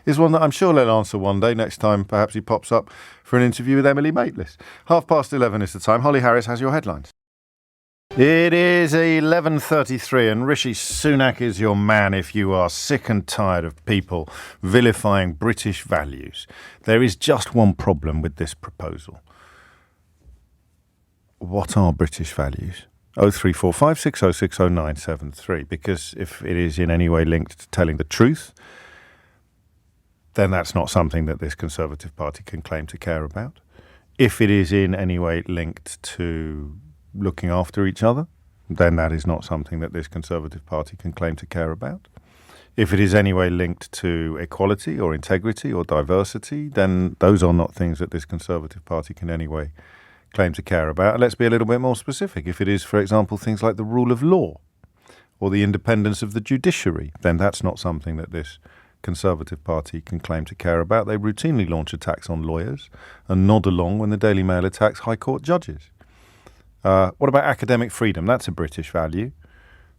is one that I'm sure they'll answer one day. Next time, perhaps he pops up for an interview with Emily Maitlis. 11:30 is the time. Holly Harris has your headlines. It is 11:33 and Rishi Sunak is your man if you are sick and tired of people vilifying British values. There is just one problem with this proposal. What are British values? 03456060973, because if it is in any way linked to telling the truth, then that's not something that this Conservative Party can claim to care about. If it is in any way linked to looking after each other, then that is not something that this Conservative Party can claim to care about. If it is any way linked to equality or integrity or diversity, then those are not things that this Conservative Party can anyway claim to care about. And let's be a little bit more specific. If it is, for example, things like the rule of law or the independence of the judiciary, then that's not something that this Conservative Party can claim to care about. They routinely launch attacks on lawyers and nod along when the Daily Mail attacks High Court judges. What about academic freedom? That's a British value.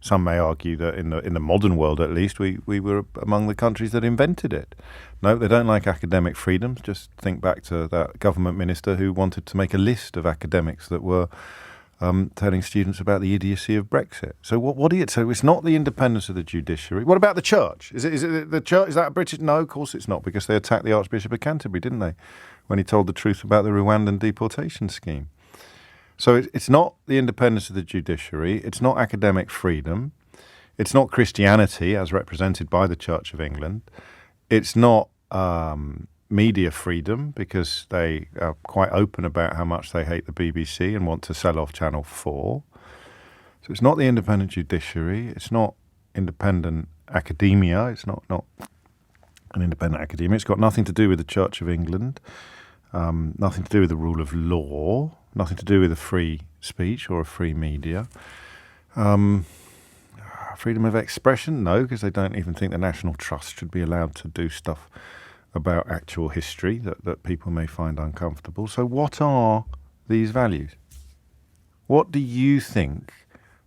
Some may argue that in the modern world, at least, we were among the countries that invented it. No, they don't like academic freedom. Just think back to that government minister who wanted to make a list of academics that were telling students about the idiocy of Brexit. So so it's not the independence of the judiciary. What about the church? Is it the church? Is that a British? No, of course it's not, because they attacked the Archbishop of Canterbury, didn't they, when he told the truth about the Rwandan deportation scheme. So it's not the independence of the judiciary. It's not academic freedom. It's not Christianity as represented by the Church of England. It's not media freedom, because they are quite open about how much they hate the BBC and want to sell off Channel 4. So it's not the independent judiciary. It's not independent academia. It's not an independent academia. It's got nothing to do with the Church of England, nothing to do with the rule of law, nothing to do with a free speech or a free media. Freedom of expression? No, because they don't even think the National Trust should be allowed to do stuff about actual history that people may find uncomfortable. So what are these values? What do you think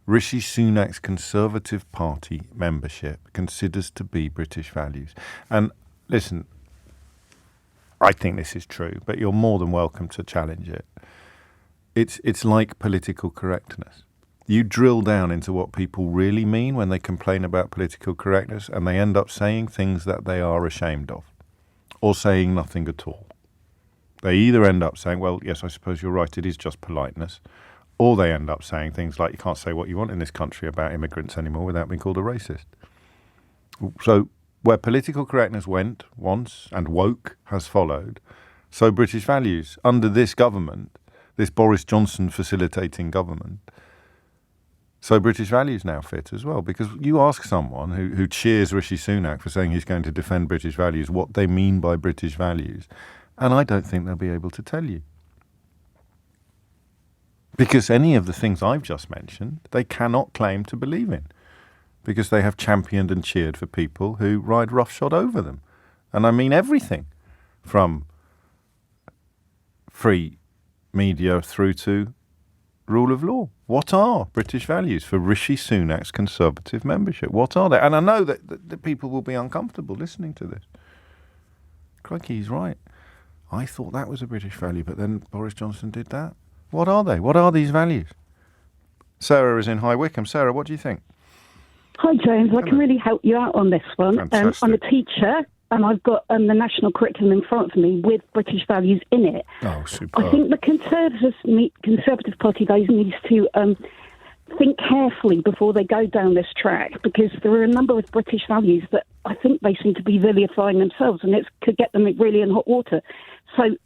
Rishi Sunak's Conservative Party membership considers to be British values? And listen, I think this is true, but you're more than welcome to challenge it. It's like political correctness. You drill down into what people really mean when they complain about political correctness, and they end up saying things that they are ashamed of, or saying nothing at all. They either end up saying, well, yes, I suppose you're right, it is just politeness, or they end up saying things like, you can't say what you want in this country about immigrants anymore without being called a racist. So where political correctness went once and woke has followed, so British values under this government, this Boris Johnson facilitating government, so British values now fit as well. Because you ask someone who cheers Rishi Sunak for saying he's going to defend British values what they mean by British values, and I don't think they'll be able to tell you. Because any of the things I've just mentioned, they cannot claim to believe in, because they have championed and cheered for people who ride roughshod over them. And I mean everything from free media through to rule of law. What are British values for Rishi Sunak's Conservative membership? What are they? And I know that people will be uncomfortable listening to this. Crikey, he's right. I thought that was a British value, but then Boris Johnson did that. What are they? What are these values? Sarah is in High Wycombe. Sarah, what do you think? Hi, James. I can really help you out on this one. I'm a teacher, and I've got the national curriculum in front of me with British values in it. Oh, superb. I think the Conservative Party needs to think carefully before they go down this track, because there are a number of British values that I think they seem to be vilifying themselves, and it could get them really in hot water. So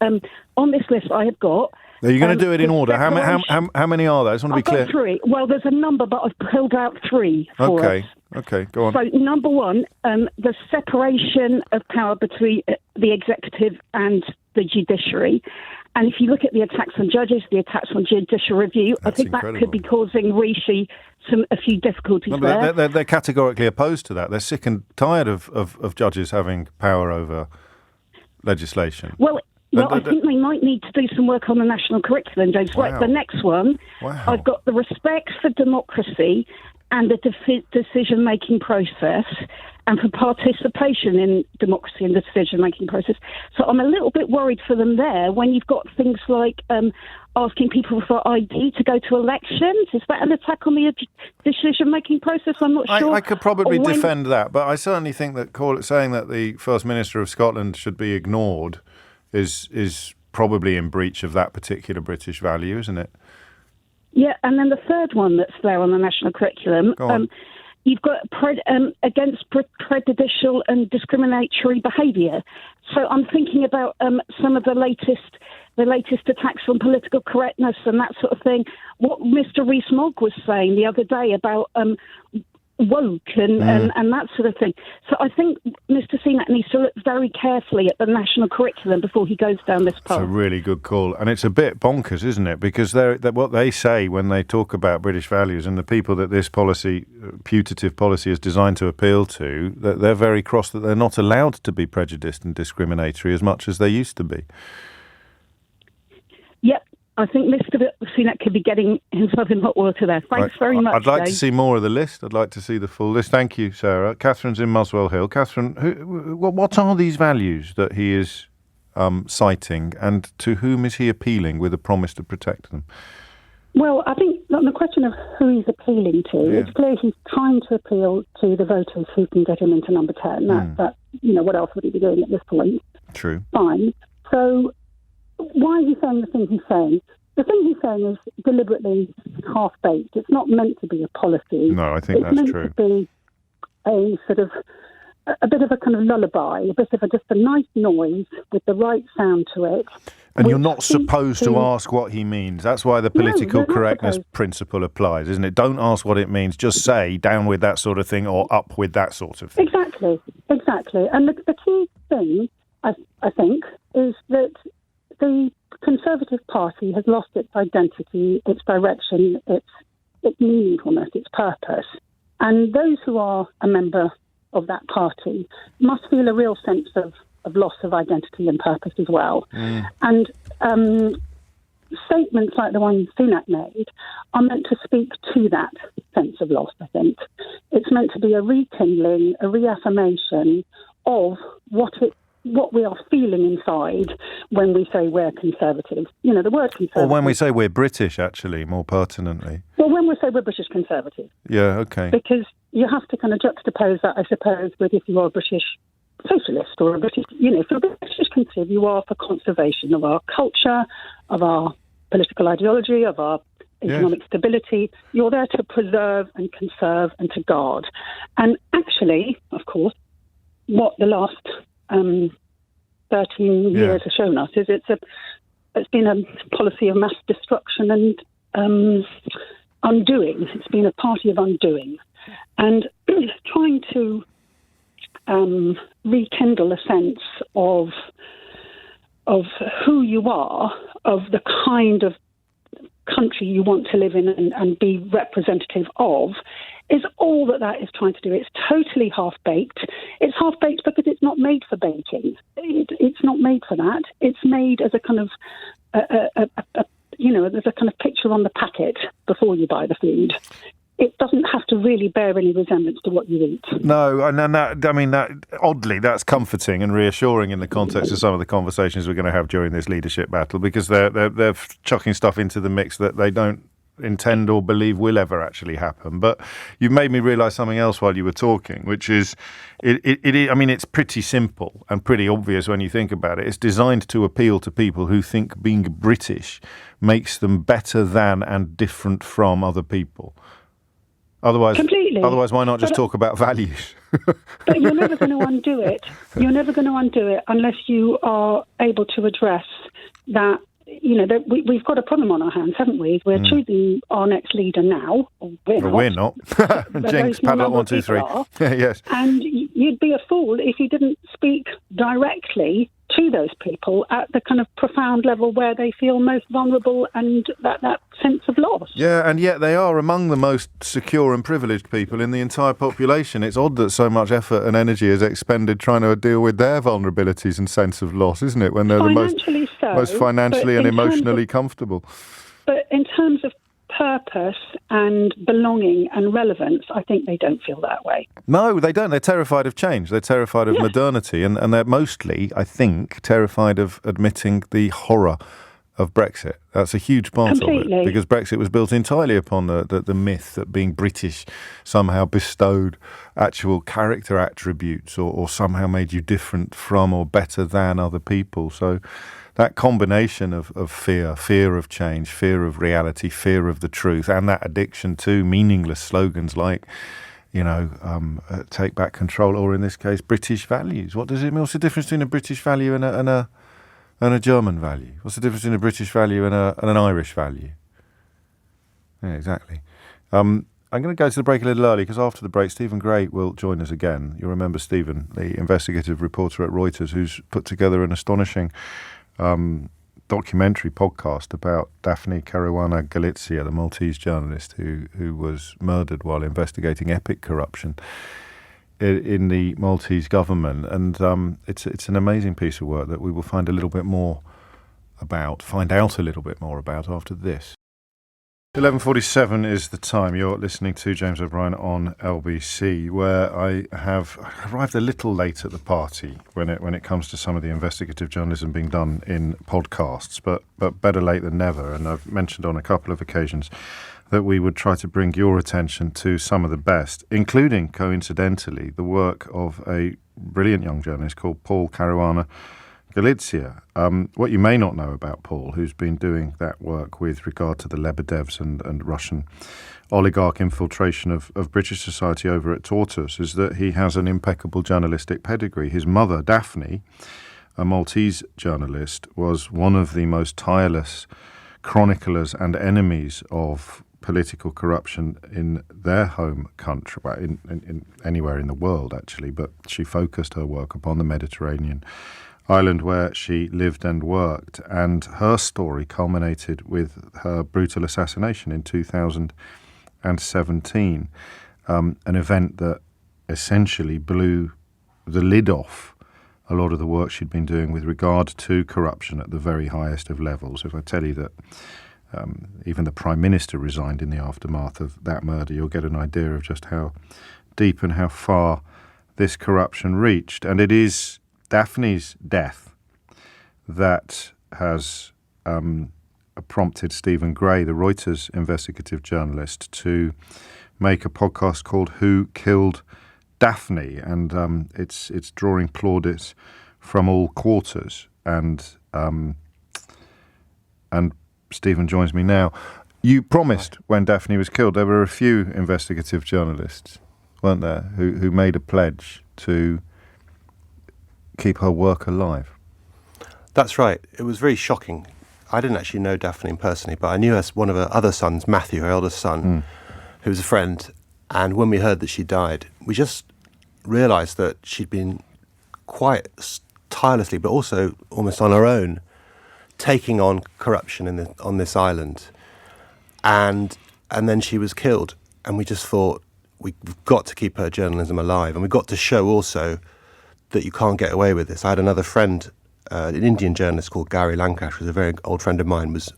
on this list I have got... Are you going to do it in order? How many are there? I just want to be clear. I've got 3. Well, there's a number, but I've pulled out 3 for us. Okay, go on. So number 1, the separation of power between the executive and the judiciary. And if you look at the attacks on judges, the attacks on judicial review, I think incredible. That could be causing Rishi a few difficulties there. They're categorically opposed to that. They're sick and tired of judges having power over legislation. Well, I think they might need to do some work on the national curriculum, James. Wow. Right, the next one, I've got the respect for democracy and the decision-making process. and for participation in democracy and the decision-making process. So I'm a little bit worried for them there when you've got things like asking people for ID to go to elections. Is that an attack on the decision-making process? I'm not sure. I could probably defend that, but I certainly think that saying that the First Minister of Scotland should be ignored is probably in breach of that particular British value, isn't it? Yeah, and then the third one that's there on the national curriculum, you've got against prejudicial and discriminatory behaviour. So I'm thinking about some of the latest attacks on political correctness and that sort of thing. What Mr. Rees-Mogg was saying the other day about woke and that sort of thing. So I think Mr. Sunak needs to look very carefully at the national curriculum before he goes down this path. It's a really good call. And it's a bit bonkers, isn't it? Because what they say when they talk about British values and the people that this policy, putative policy, is designed to appeal to, that they're very cross that they're not allowed to be prejudiced and discriminatory as much as they used to be. Yep. I think Mr. Sunak could be getting himself in hot water there. Thanks very much. I'd like to see more of the list. I'd like to see the full list. Thank you, Sarah. Catherine's in Muswell Hill. Catherine, what are these values that he is citing, and to whom is he appealing with a promise to protect them? Well, I think on the question of who he's appealing to, it's clear he's trying to appeal to the voters who can get him into number 10. That what else would he be doing at this point? True. Fine. So why is he saying the thing he's saying? The thing he's saying is deliberately half-baked. It's not meant to be a policy. No, I think that's true. It's meant to be a sort of a bit of a kind of lullaby, a bit of just a nice noise with the right sound to it. And you're not supposed to ask what he means. That's why the political correctness principle applies, isn't it? Don't ask what it means. Just say down with that sort of thing or up with that sort of thing. Exactly. And the key thing, I think, is that the Conservative Party has lost its identity, its direction, its meaningfulness, its purpose. And those who are a member of that party must feel a real sense of loss of identity and purpose as well. And statements like the one Sunak made are meant to speak to that sense of loss, I think. It's meant to be a rekindling, a reaffirmation of what we are feeling inside when we say we're conservative. You know, the word conservative. Or when we say we're British, actually, more pertinently. Well, when we say we're British conservative. Yeah, okay. Because you have to kind of juxtapose that, I suppose, with if you are a British socialist or a British, if you're a British conservative, you are for conservation of our culture, of our political ideology, of our economic stability. You're there to preserve and conserve and to guard. And actually, of course, what the last 13 years have shown us is it's been a policy of mass destruction and undoing. It's been a party of undoing. And trying to rekindle a sense of who you are, of the kind of country you want to live in and be representative of, is all that is trying to do. It's totally half-baked. It's half-baked because it's not made for baking. It's not made for that. It's made as a kind of, there's a kind of picture on the packet before you buy the food. It doesn't have to really bear any resemblance to what you eat. No, and oddly, that's comforting and reassuring in the context of some of the conversations we're going to have during this leadership battle, because they're chucking stuff into the mix that they don't intend or believe will ever actually happen. But you've made me realise something else while you were talking, which is, it's pretty simple and pretty obvious when you think about it. It's designed to appeal to people who think being British makes them better than and different from other people. Otherwise, why not just talk about values? But you're never going to undo it. You're never going to undo it unless you are able to address that. We've got a problem on our hands, haven't we? We're choosing our next leader now. We're not. Jinx, padlock 1, 2, 3. Yes. And you'd be a fool if you didn't speak directly to those people at the kind of profound level where they feel most vulnerable and that sense of loss. Yeah, and yet they are among the most secure and privileged people in the entire population. It's odd that so much effort and energy is expended trying to deal with their vulnerabilities and sense of loss, isn't it? When they're most financially and emotionally comfortable. But in terms of purpose and belonging and relevance, I think they don't feel that way. No, they don't. They're terrified of change. They're terrified of modernity. And they're mostly, I think, terrified of admitting the horror of Brexit. That's a huge part of it, because Brexit was built entirely upon the myth that being British somehow bestowed actual character attributes or somehow made you different from or better than other people. So that combination of fear of change, fear of reality, fear of the truth, and that addiction to meaningless slogans like, take back control, or in this case, British values. What does it mean? What's the difference between a British value and a German value? What's the difference between a British value and an Irish value? Yeah, exactly. I'm going to go to the break a little early, because after the break, Stephen Gray will join us again. You'll remember Stephen, the investigative reporter at Reuters, who's put together an astonishing documentary podcast about Daphne Caruana Galizia, the Maltese journalist who was murdered while investigating epic corruption in the Maltese government. And it's an amazing piece of work that we will find out a little bit more about after this. 11:47 is the time. You're listening to James O'Brien on LBC, where I have arrived a little late at the party when it comes to some of the investigative journalism being done in podcasts, but better late than never. And I've mentioned on a couple of occasions that we would try to bring your attention to some of the best, including, coincidentally, the work of a brilliant young journalist called Paul Caruana Galizia. What you may not know about Paul, who's been doing that work with regard to the Lebedevs and Russian oligarch infiltration of British society over at Tortoise, is that he has an impeccable journalistic pedigree. His mother, Daphne, a Maltese journalist, was one of the most tireless chroniclers and enemies of political corruption in their home country, well, in anywhere in the world, actually, but she focused her work upon the Mediterranean island where she lived and worked, and her story culminated with her brutal assassination in 2017, an event that essentially blew the lid off a lot of the work she'd been doing with regard to corruption at the very highest of levels. If I tell you that even the Prime Minister resigned in the aftermath of that murder, you'll get an idea of just how deep and how far this corruption reached. And it is Daphne's death that has prompted Stephen Gray, the Reuters investigative journalist, to make a podcast called Who Killed Daphne? And it's drawing plaudits from all quarters. And Stephen joins me now. You promised when Daphne was killed, there were a few investigative journalists, weren't there, who made a pledge to keep her work alive. That's right. It was very shocking. I didn't actually know Daphne personally, but I knew one of her other sons, Matthew, her eldest son, who was a friend. And when we heard that she died, we just realised that she'd been quite tirelessly, but also almost on her own, taking on corruption on this island. And then she was killed. And we just thought, we've got to keep her journalism alive. And we've got to show also that you can't get away with this. I had another friend, an Indian journalist called Gary Lankash, who's a very old friend of mine, was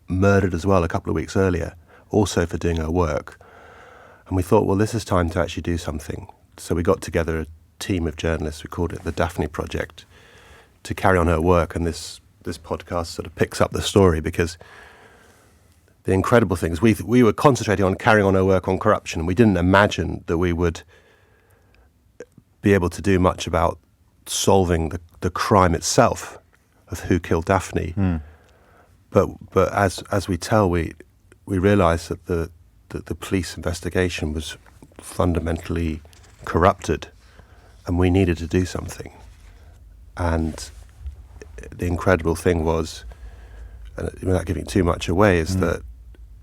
murdered as well a couple of weeks earlier, also for doing her work. And we thought, well, this is time to actually do something. So we got together a team of journalists, we called it the Daphne Project, to carry on her work. And this podcast sort of picks up the story, because the incredible thing is we were concentrating on carrying on her work on corruption. We didn't imagine that we would be able to do much about solving the crime itself of who killed Daphne. But as we tell, we realised that the police investigation was fundamentally corrupted, and we needed to do something. And the incredible thing was, without giving too much away, is that,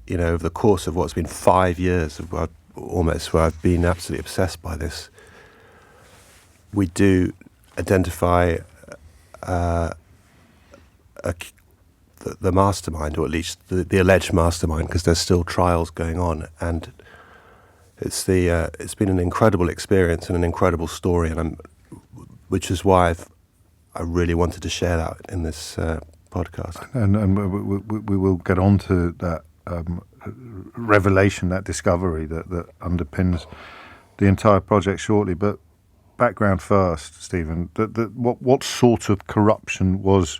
over the course of what's been 5 years of almost where I've been absolutely obsessed by this, we do identify the mastermind, or at least the alleged mastermind, because there's still trials going on, and it's been an incredible experience and an incredible story, which is why I really wanted to share that in this podcast. And we will get on to that revelation, that discovery that underpins the entire project shortly. But background first, Stephen. What sort of corruption was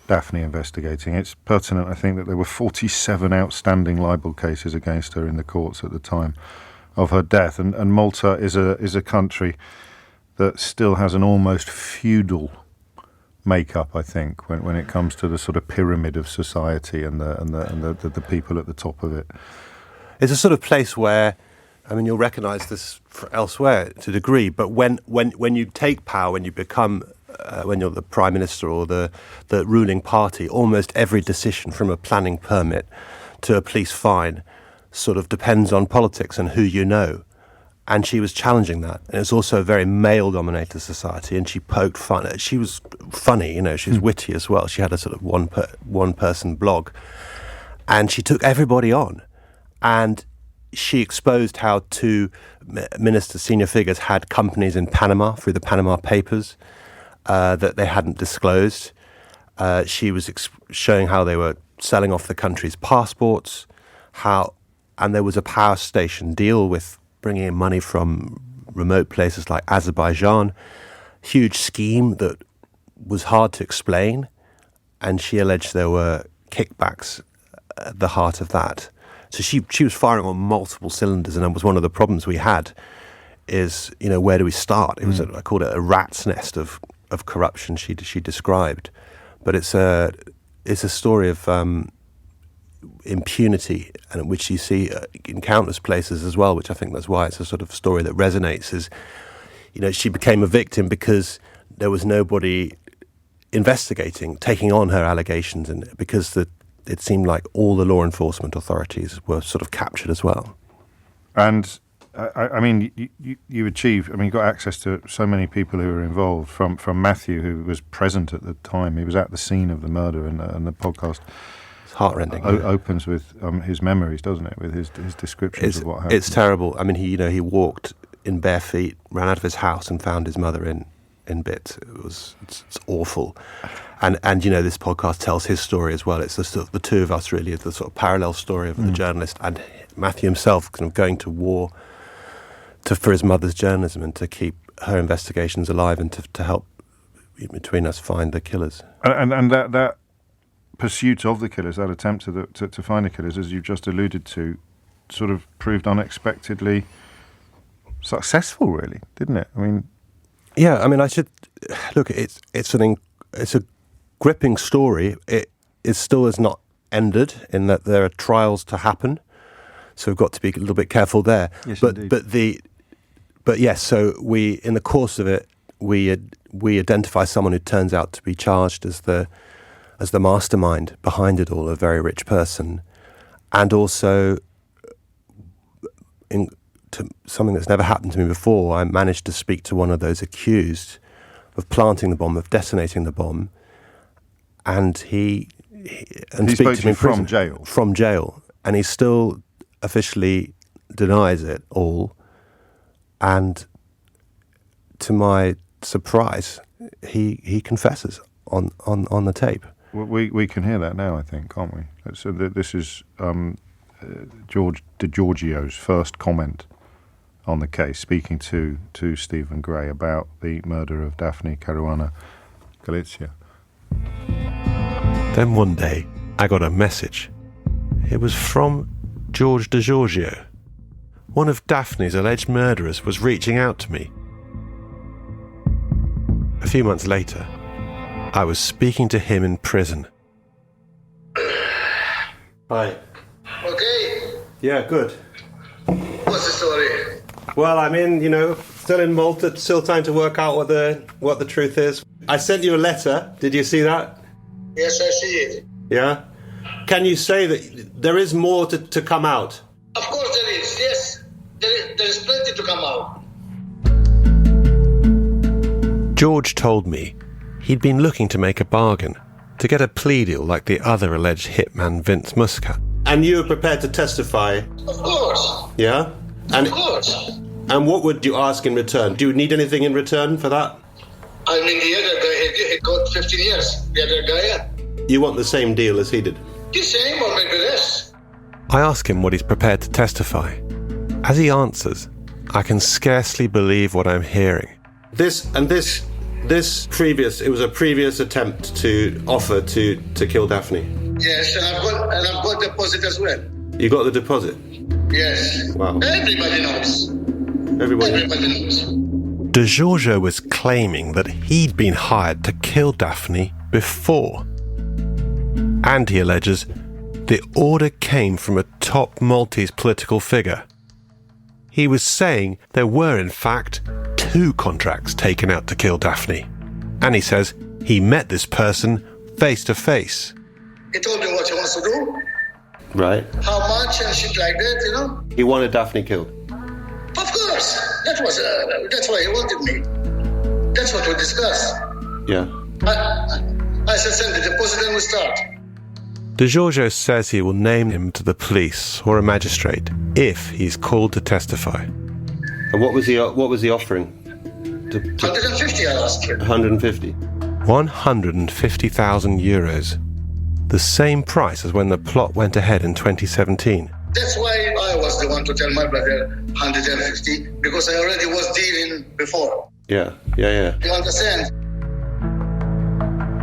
Daphne investigating? It's pertinent, I think, that there were 47 outstanding libel cases against her in the courts at the time of her death, and Malta is a country that still has an almost feudal makeup, I think, when it comes to the sort of pyramid of society and the people at the top of it. It's a sort of place where, I mean, you'll recognise this elsewhere to a degree, but when you take power, when you become, when you're the Prime Minister or the ruling party, almost every decision from a planning permit to a police fine sort of depends on politics and who you know. And she was challenging that. And it's also a very male-dominated society, and she poked fun. She was funny, you know, she was witty as well. She had a sort of one-person blog. And she took everybody on. And she exposed how two ministers, senior figures, had companies in Panama through the Panama Papers that they hadn't disclosed. She was showing how they were selling off the country's passports, and there was a power station deal with bringing in money from remote places like Azerbaijan. Huge scheme that was hard to explain, and she alleged there were kickbacks at the heart of that. So she was firing on multiple cylinders, and that was one of the problems we had is, you know, where do we start? It was, I called it a rat's nest of corruption she described. But it's a story of impunity, and which you see in countless places as well, which I think that's why it's a sort of story that resonates, is, you know, she became a victim because there was nobody investigating, taking on her allegations, and because it seemed like all the law enforcement authorities were sort of captured as well. And I mean, you achieved, I mean, you got access to so many people who were involved, from Matthew, who was present at the time. He was at the scene of the murder, and the podcast, it's heartrending. Opens with his memories, doesn't it? With his descriptions of what happened. It's terrible. I mean, he walked in bare feet, ran out of his house, and found his mother in bits. It's awful. And you know, this podcast tells his story as well. It's the two of us really, the sort of parallel story of the journalist and Matthew himself kind of going to war for his mother's journalism and to keep her investigations alive and to help between us find the killers. And that pursuit of the killers, that attempt to find the killers, as you've just alluded to, sort of proved unexpectedly successful, really, didn't it? I mean, yeah. I mean, I should look. It's a gripping story. It still has not ended in that there are trials to happen. So we've got to be a little bit careful there. Yes, indeed. But yes. So we, in the course of it, we identify someone who turns out to be charged as the mastermind behind it all, a very rich person, and also to something that's never happened to me before. I managed to speak to one of those accused of planting the bomb, of detonating the bomb, and he spoke to me from jail. From jail, and he still officially denies it all. And to my surprise, he confesses on the tape. We can hear that now, I think, can't we? So this is George DiGiorgio's first comment on the case, speaking to Stephen Gray about the murder of Daphne Caruana Galizia. Then one day, I got a message. It was from George DiGiorgio. One of Daphne's alleged murderers was reaching out to me. A few months later, I was speaking to him in prison. Hi. Okay. Yeah, good. What's the story? Well, I'm still in Malta, still trying to work out what the truth is. I sent you a letter. Did you see that? Yes, I see it. Yeah? Can you say that there is more to come out? Of course there is, yes. There is plenty to come out. George told me he'd been looking to make a bargain, to get a plea deal like the other alleged hitman Vince Muscat. And you were prepared to testify? Of course. Yeah? Of course. And what would you ask in return? Do you need anything in return for that? I mean, the other guy, he got 15 years. The other guy, You want the same deal as he did? the same or maybe less. I ask him what he's prepared to testify. As he answers, I can scarcely believe what I'm hearing. It was a previous attempt to offer to kill Daphne. Yes, and I've got deposit as well. You got the deposit? Yes. Wow. Everybody knows. Everybody knows. De Giorgio was claiming that he'd been hired to kill Daphne before. And he alleges the order came from a top Maltese political figure. He was saying there were, in fact, 2 contracts taken out to kill Daphne. And he says he met this person face to face. He told me what he wants to do, Right. how much and shit like that, you know. He wanted Daphne killed. Of course, that's why he wanted me. That's what we discussed. Yeah. I said send the deposit and we start. De Giorgio says he will name him to the police or a magistrate if he's called to testify. And what was he offering? 150 I asked him. 150. 150,000 euros. The same price as when the plot went ahead in 2017. That's why I was the one to tell my brother 150, because I already was dealing before. Yeah. You understand?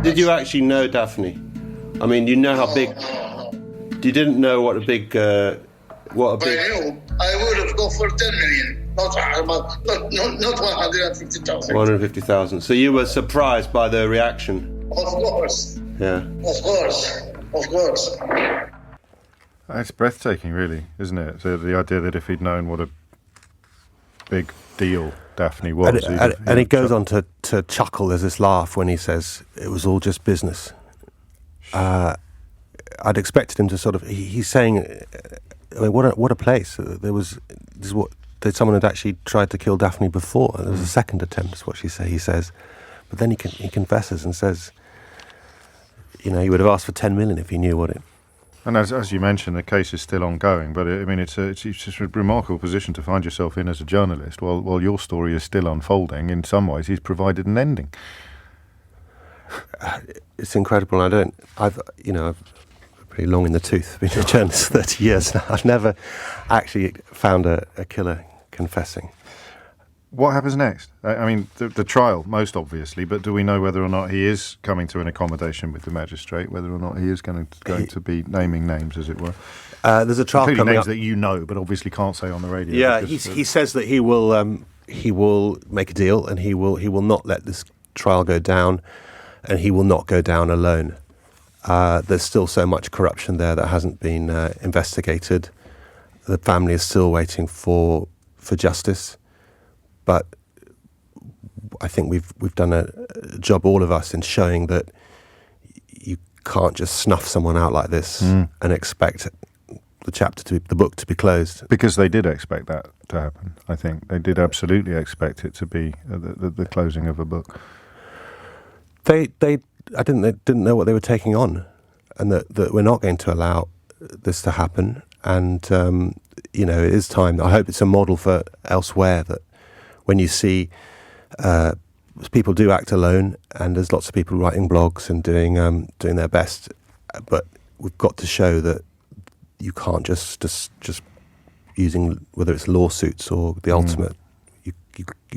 Did you actually know Daphne? I mean, you know how big... No. You didn't know what a big... But I knew I would have gone for 10 million, not 150,000. 150,000. So you were surprised by the reaction? Of course. Yeah. Of course. It's breathtaking, really, isn't it? So the idea that if he'd known what a big deal Daphne was... And he goes on to chuckle. There's this laugh when he says, it was all just business. I'd expected him to sort of... He's saying... I mean, what a place. Someone had actually tried to kill Daphne before. There was a second attempt, is what he says. But then he confesses and says, he would have asked for 10 million if he knew what it... And as you mentioned, the case is still ongoing, but it's just a remarkable position to find yourself in as a journalist while your story is still unfolding. In some ways, he's provided an ending. It's incredible. I've pretty long in the tooth, been a journalist for 30 years now. I've never actually found a killer confessing. What happens next? I mean, the trial, most obviously, but do we know whether or not he is coming to an accommodation with the magistrate, whether or not he is going to be naming names, as it were? There's a trial coming names up. that you know, but obviously can't say on the radio. Yeah, because, he says that he will make a deal, and he will not let this trial go down, and he will not go down alone. There's still so much corruption there that hasn't been investigated. The family is still waiting for justice. But I think we've done a job, all of us, in showing that you can't just snuff someone out like this and expect the book to be closed. Because they did expect that to happen. I think they did absolutely expect it to be the closing of a book. They didn't know what they were taking on, and that we're not going to allow this to happen. And it is time. I hope it's a model for elsewhere, that when you see people do act alone, and there's lots of people writing blogs and doing their best, but we've got to show that you can't just using, whether it's lawsuits or the ultimate, you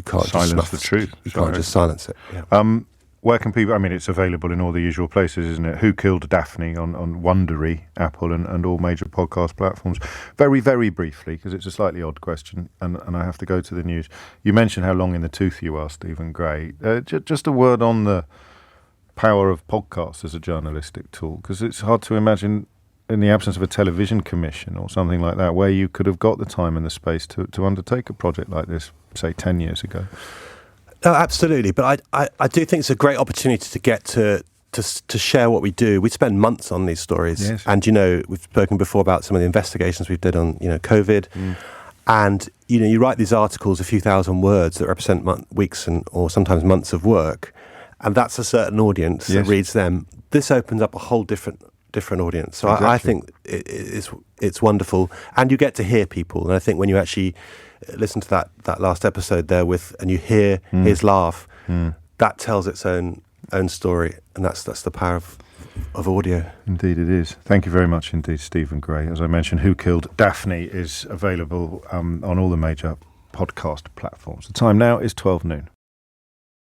can't silence just snuff the truth. You can't just silence it. Yeah. Where can people... I mean, it's available in all the usual places, isn't it? Who Killed Daphne on Wondery, Apple, and all major podcast platforms. Very, very briefly, because it's a slightly odd question, and I have to go to the news. You mentioned how long in the tooth you are, Stephen Gray. Just a word on the power of podcasts as a journalistic tool, because it's hard to imagine, in the absence of a television commission or something like that, where you could have got the time and the space to undertake a project like this, say, 10 years ago. No, absolutely. But I do think it's a great opportunity to get to share what we do. We spend months on these stories. Yes. And, we've spoken before about some of the investigations we've did on, COVID. And, you write these articles, a few thousand words that represent weeks or sometimes months of work. And that's a certain audience that reads them. This opens up a whole different audience. So exactly. I think it's wonderful. And you get to hear people. And I think when you actually listen to that last episode there and you hear his laugh, that tells its own story, and that's the power of audio. Indeed it is. Thank you very much indeed, Stephen Gray. As I mentioned, Who Killed Daphne is available on all the major podcast platforms. The time now is 12 noon.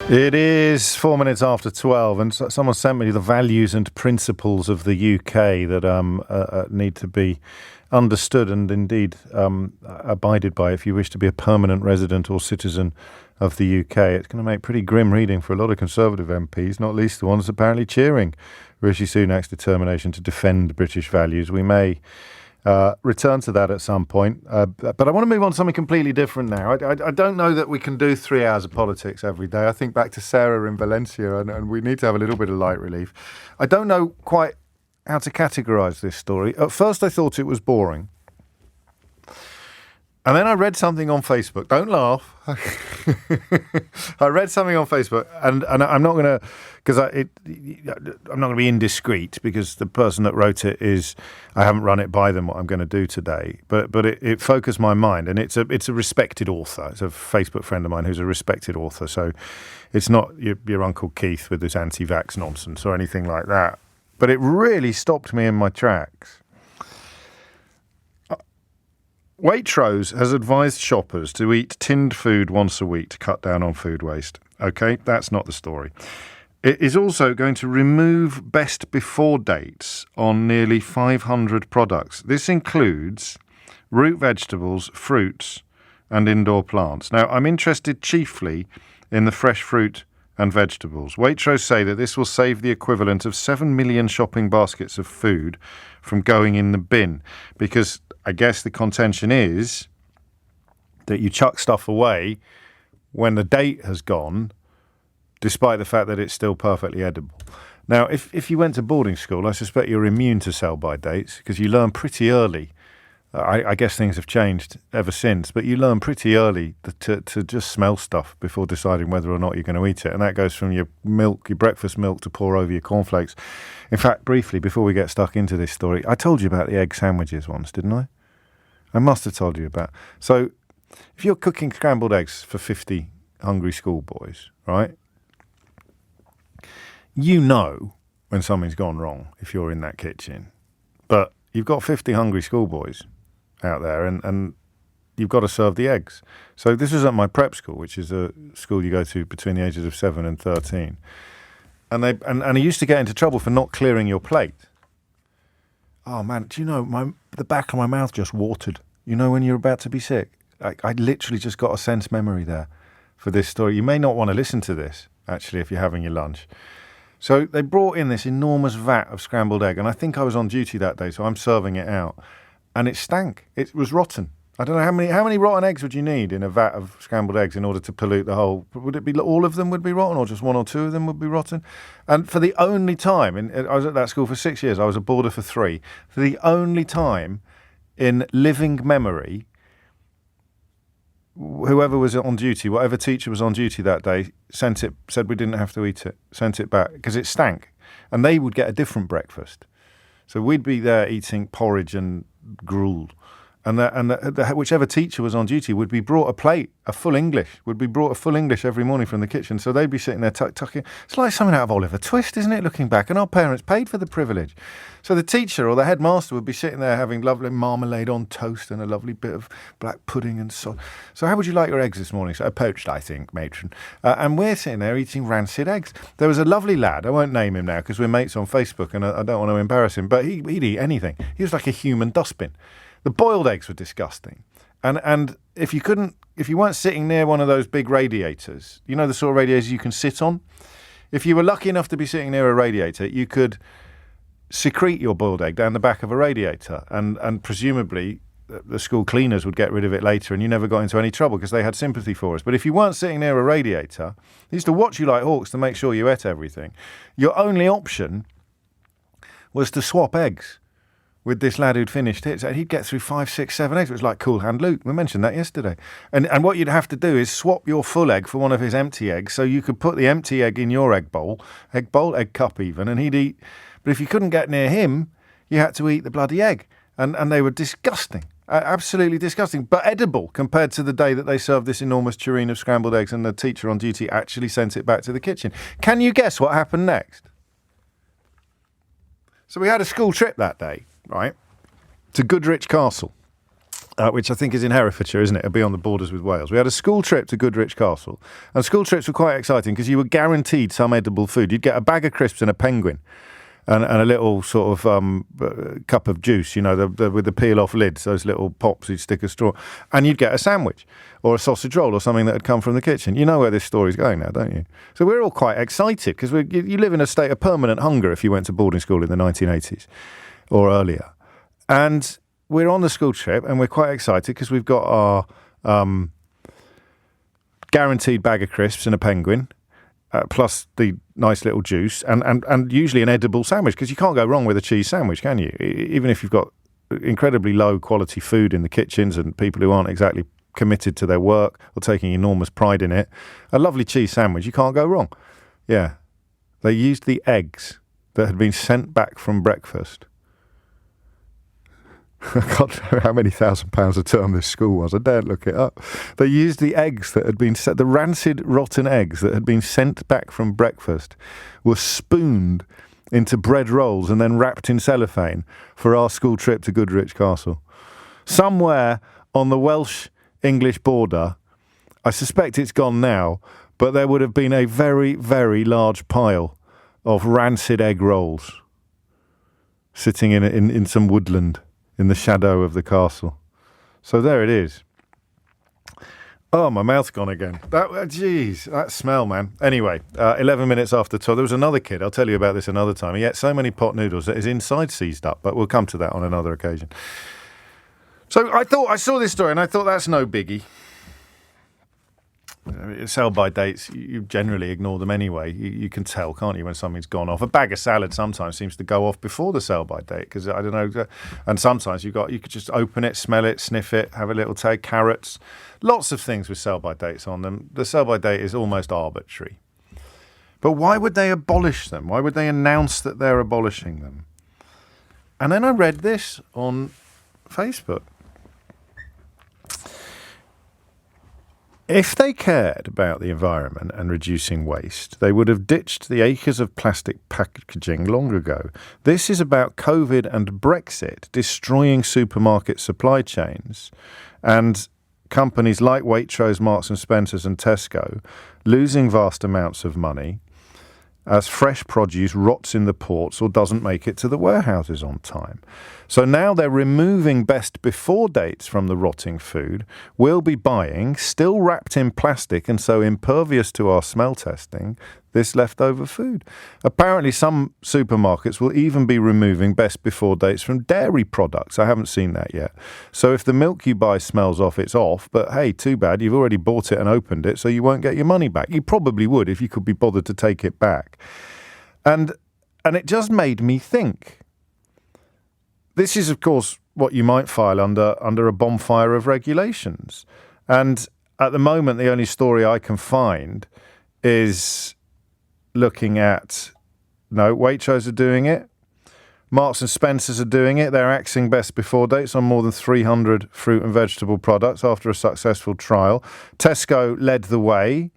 It is 4 minutes after 12, and someone sent me the values and principles of the UK that need to be understood and indeed abided by if you wish to be a permanent resident or citizen of the UK. It's going to make pretty grim reading for a lot of Conservative MPs, not least the ones apparently cheering Rishi Sunak's determination to defend British values. We may return to that at some point. But I want to move on to something completely different now. I don't know that we can do 3 hours of politics every day. I think back to Sarah in Valencia, and we need to have a little bit of light relief. I don't know quite how to categorise this story. At first I thought it was boring. And then I read something on Facebook. Don't laugh. I read something on Facebook, and I'm not going to, because I'm not going to be indiscreet, because the person that wrote it is, I haven't run it by them what I'm going to do today. But it focused my mind, and it's a respected author. It's a Facebook friend of mine who's a respected author. So it's not your Uncle Keith with this anti-vax nonsense or anything like that. But it really stopped me in my tracks. Waitrose has advised shoppers to eat tinned food once a week to cut down on food waste. Okay, that's not the story. It is also going to remove best before dates on nearly 500 products. This includes root vegetables, fruits, and indoor plants. Now, I'm interested chiefly in the fresh fruit and vegetables. Waitrose say that this will save the equivalent of 7 million shopping baskets of food from going in the bin, because I guess the contention is that you chuck stuff away when the date has gone, despite the fact that it's still perfectly edible. Now, if you went to boarding school, I suspect you're immune to sell-by dates, because you learn pretty early. I guess things have changed ever since, but you learn pretty early to just smell stuff before deciding whether or not you're going to eat it. And that goes from your milk, your breakfast milk, to pour over your cornflakes. In fact, briefly, before we get stuck into this story, I told you about the egg sandwiches once, didn't I? I must have told you about. So if you're cooking scrambled eggs for 50 hungry schoolboys, right, you know when something's gone wrong if you're in that kitchen. But you've got 50 hungry schoolboys out there, and you've got to serve the eggs. So this was at my prep school, which is a school you go to between the ages of 7 and 13. And I used to get into trouble for not clearing your plate. Oh man, do you know, the back of my mouth just watered. You know when you're about to be sick? I literally just got a sense memory there for this story. You may not want to listen to this, actually, if you're having your lunch. So they brought in this enormous vat of scrambled egg, and I think I was on duty that day, so I'm serving it out. And it stank. It was rotten. I don't know how many rotten eggs would you need in a vat of scrambled eggs in order to pollute the whole? Would it be all of them would be rotten, or just 1 or 2 of them would be rotten? And for the only time, I was at that school for 6 years. I was a boarder for 3. For the only time in living memory, whoever was on duty, whatever teacher was on duty that day, said we didn't have to eat it, sent it back because it stank, and they would get a different breakfast. So we'd be there eating porridge and gruel. And whichever teacher was on duty would be brought a plate, a full English every morning from the kitchen. So they'd be sitting there tucking. It's like something out of Oliver Twist, isn't it, looking back? And our parents paid for the privilege. So the teacher or the headmaster would be sitting there having lovely marmalade on toast and a lovely bit of black pudding and so. So how would you like your eggs this morning? So poached, I think, matron. And we're sitting there eating rancid eggs. There was a lovely lad, I won't name him now because we're mates on Facebook and I don't want to embarrass him, but he'd eat anything. He was like a human dustbin. The boiled eggs were disgusting. And if you weren't sitting near one of those big radiators, you know the sort of radiators you can sit on? If you were lucky enough to be sitting near a radiator, you could secrete your boiled egg down the back of a radiator, and presumably the school cleaners would get rid of it later and you never got into any trouble because they had sympathy for us. But if you weren't sitting near a radiator, they used to watch you like hawks to make sure you ate everything. Your only option was to swap eggs with this lad who'd finished it. So he'd get through 5, 6, 7 eggs. It was like Cool Hand Luke. We mentioned that yesterday. And what you'd have to do is swap your full egg for one of his empty eggs so you could put the empty egg in your egg cup even, and he'd eat. But if you couldn't get near him, you had to eat the bloody egg. And they were disgusting. Absolutely disgusting, but edible compared to the day that they served this enormous tureen of scrambled eggs and the teacher on duty actually sent it back to the kitchen. Can you guess what happened next? So we had a school trip that day, right, to Goodrich Castle, which I think is in Herefordshire, isn't it? It'll be on the borders with Wales. We had a school trip to Goodrich Castle, and school trips were quite exciting because you were guaranteed some edible food. You'd get a bag of crisps and a penguin. And a little sort of cup of juice, you know, with the peel-off lids, those little pops you'd stick a straw. And you'd get a sandwich or a sausage roll or something that had come from the kitchen. You know where this story's going now, don't you? So we're all quite excited because you live in a state of permanent hunger if you went to boarding school in the 1980s or earlier. And we're on the school trip and we're quite excited because we've got our guaranteed bag of crisps and a penguin. Plus the nice little juice and usually an edible sandwich, because you can't go wrong with a cheese sandwich, can you? Even if you've got incredibly low quality food in the kitchens and people who aren't exactly committed to their work or taking enormous pride in it, a lovely cheese sandwich, you can't go wrong. Yeah. They used the eggs that had been sent back from breakfast. I can't know how many £1,000 a term this school was. I daren't look it up. They used the eggs that had been the rancid, rotten eggs that had been sent back from breakfast were spooned into bread rolls and then wrapped in cellophane for our school trip to Goodrich Castle. Somewhere on the Welsh-English border, I suspect it's gone now, but there would have been a very, very large pile of rancid egg rolls sitting in some woodland in the shadow of the castle. So there it is. Oh, my mouth's gone again. That smell, man. Anyway, 11 minutes after 12, there was another kid. I'll tell you about this another time. He ate so many pot noodles that his inside seized up, but we'll come to that on another occasion. So I saw this story and I thought that's no biggie. Sell-by dates, you generally ignore them anyway. You can tell, can't you, when something's gone off. A bag of salad sometimes seems to go off before the sell-by date because, I don't know, and sometimes you could just open it, smell it, sniff it, have a little take. Carrots, lots of things with sell-by dates on them. The sell-by date is almost arbitrary. But why would they abolish them? Why would they announce that they're abolishing them? And then I read this on Facebook. If they cared about the environment and reducing waste, they would have ditched the acres of plastic packaging long ago. This is about COVID and Brexit destroying supermarket supply chains and companies like Waitrose, Marks and Spencer's and Tesco losing vast amounts of money as fresh produce rots in the ports or doesn't make it to the warehouses on time. So now they're removing best before dates from the rotting food. We'll be buying, still wrapped in plastic and so impervious to our smell testing, this leftover food. Apparently some supermarkets will even be removing best before dates from dairy products. I haven't seen that yet. So if the milk you buy smells off, it's off. But hey, too bad, you've already bought it and opened it, so you won't get your money back. You probably would if you could be bothered to take it back. And it just made me think. This is, of course, what you might file under a bonfire of regulations. And at the moment, the only story I can find is looking at, Waitrose are doing it. Marks and Spencer's are doing it. They're axing best before dates on more than 300 fruit and vegetable products after a successful trial. Tesco led the way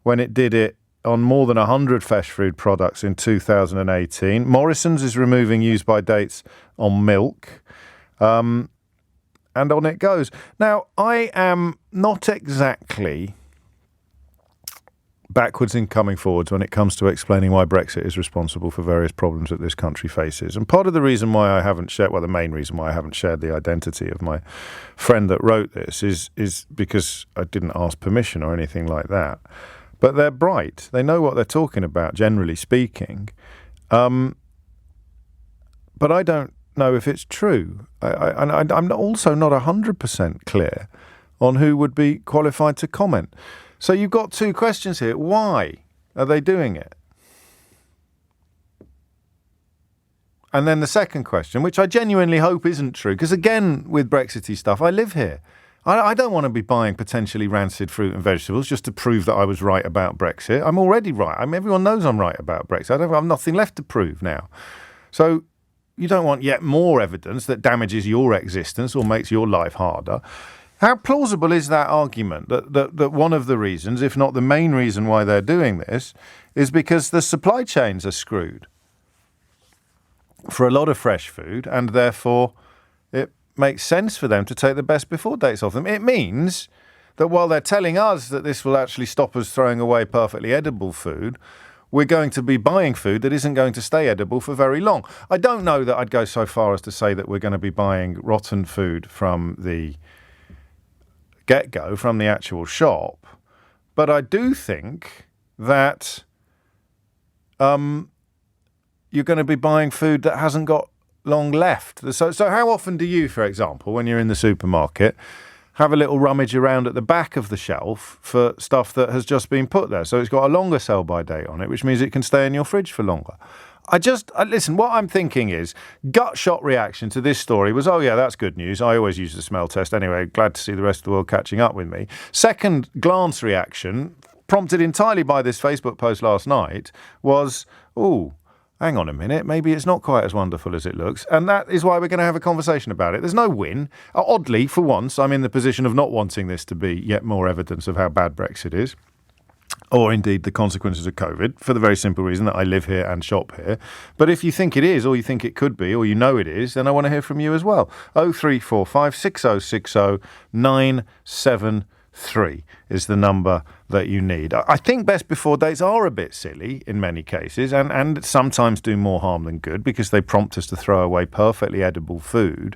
when it did it on more than 100 fresh food products in 2018. Morrison's is removing use-by dates on milk. And on it goes. Now, I am not exactly backwards in coming forwards when it comes to explaining why Brexit is responsible for various problems that this country faces. And part of the reason why I haven't shared, the main reason why I haven't shared the identity of my friend that wrote this is because I didn't ask permission or anything like that. But they're bright. They know what they're talking about, generally speaking. But I don't know if it's true. I'm also not 100% clear on who would be qualified to comment. So you've got two questions here. Why are they doing it? And then the second question, which I genuinely hope isn't true, because again, with Brexity stuff, I live here. I don't want to be buying potentially rancid fruit and vegetables just to prove that I was right about Brexit. I'm already right. Everyone knows I'm right about Brexit. I have nothing left to prove now. So you don't want yet more evidence that damages your existence or makes your life harder. How plausible is that argument that one of the reasons, if not the main reason why they're doing this, is because the supply chains are screwed? for a lot of fresh food, and therefore it makes sense for them to take the best before dates off them. It means that while they're telling us that this will actually stop us throwing away perfectly edible food, we're going to be buying food that isn't going to stay edible for very long. I don't know that I'd go so far as to say that we're going to be buying rotten food from the get-go, from the actual shop, but I do think that you're going to be buying food that hasn't got long left. So how often do you, for example, when you're in the supermarket, have a little rummage around at the back of the shelf for stuff that has just been put there? So it's got a longer sell-by date on it, which means it can stay in your fridge for longer. Listen, what I'm thinking is, gut shot reaction to this story was, oh yeah, that's good news. I always use the smell test anyway. Glad to see the rest of the world catching up with me. Second glance reaction, prompted entirely by this Facebook post last night, was, oh, hang on a minute, maybe it's not quite as wonderful as it looks. And that is why we're going to have a conversation about it. There's no win. Oddly, for once, I'm in the position of not wanting this to be yet more evidence of how bad Brexit is, or indeed the consequences of COVID, for the very simple reason that I live here and shop here. But if you think it is, or you think it could be, or you know it is, then I want to hear from you as well. 0345 6060 973 is the number that you need. I think best before dates are a bit silly in many cases, and sometimes do more harm than good because they prompt us to throw away perfectly edible food.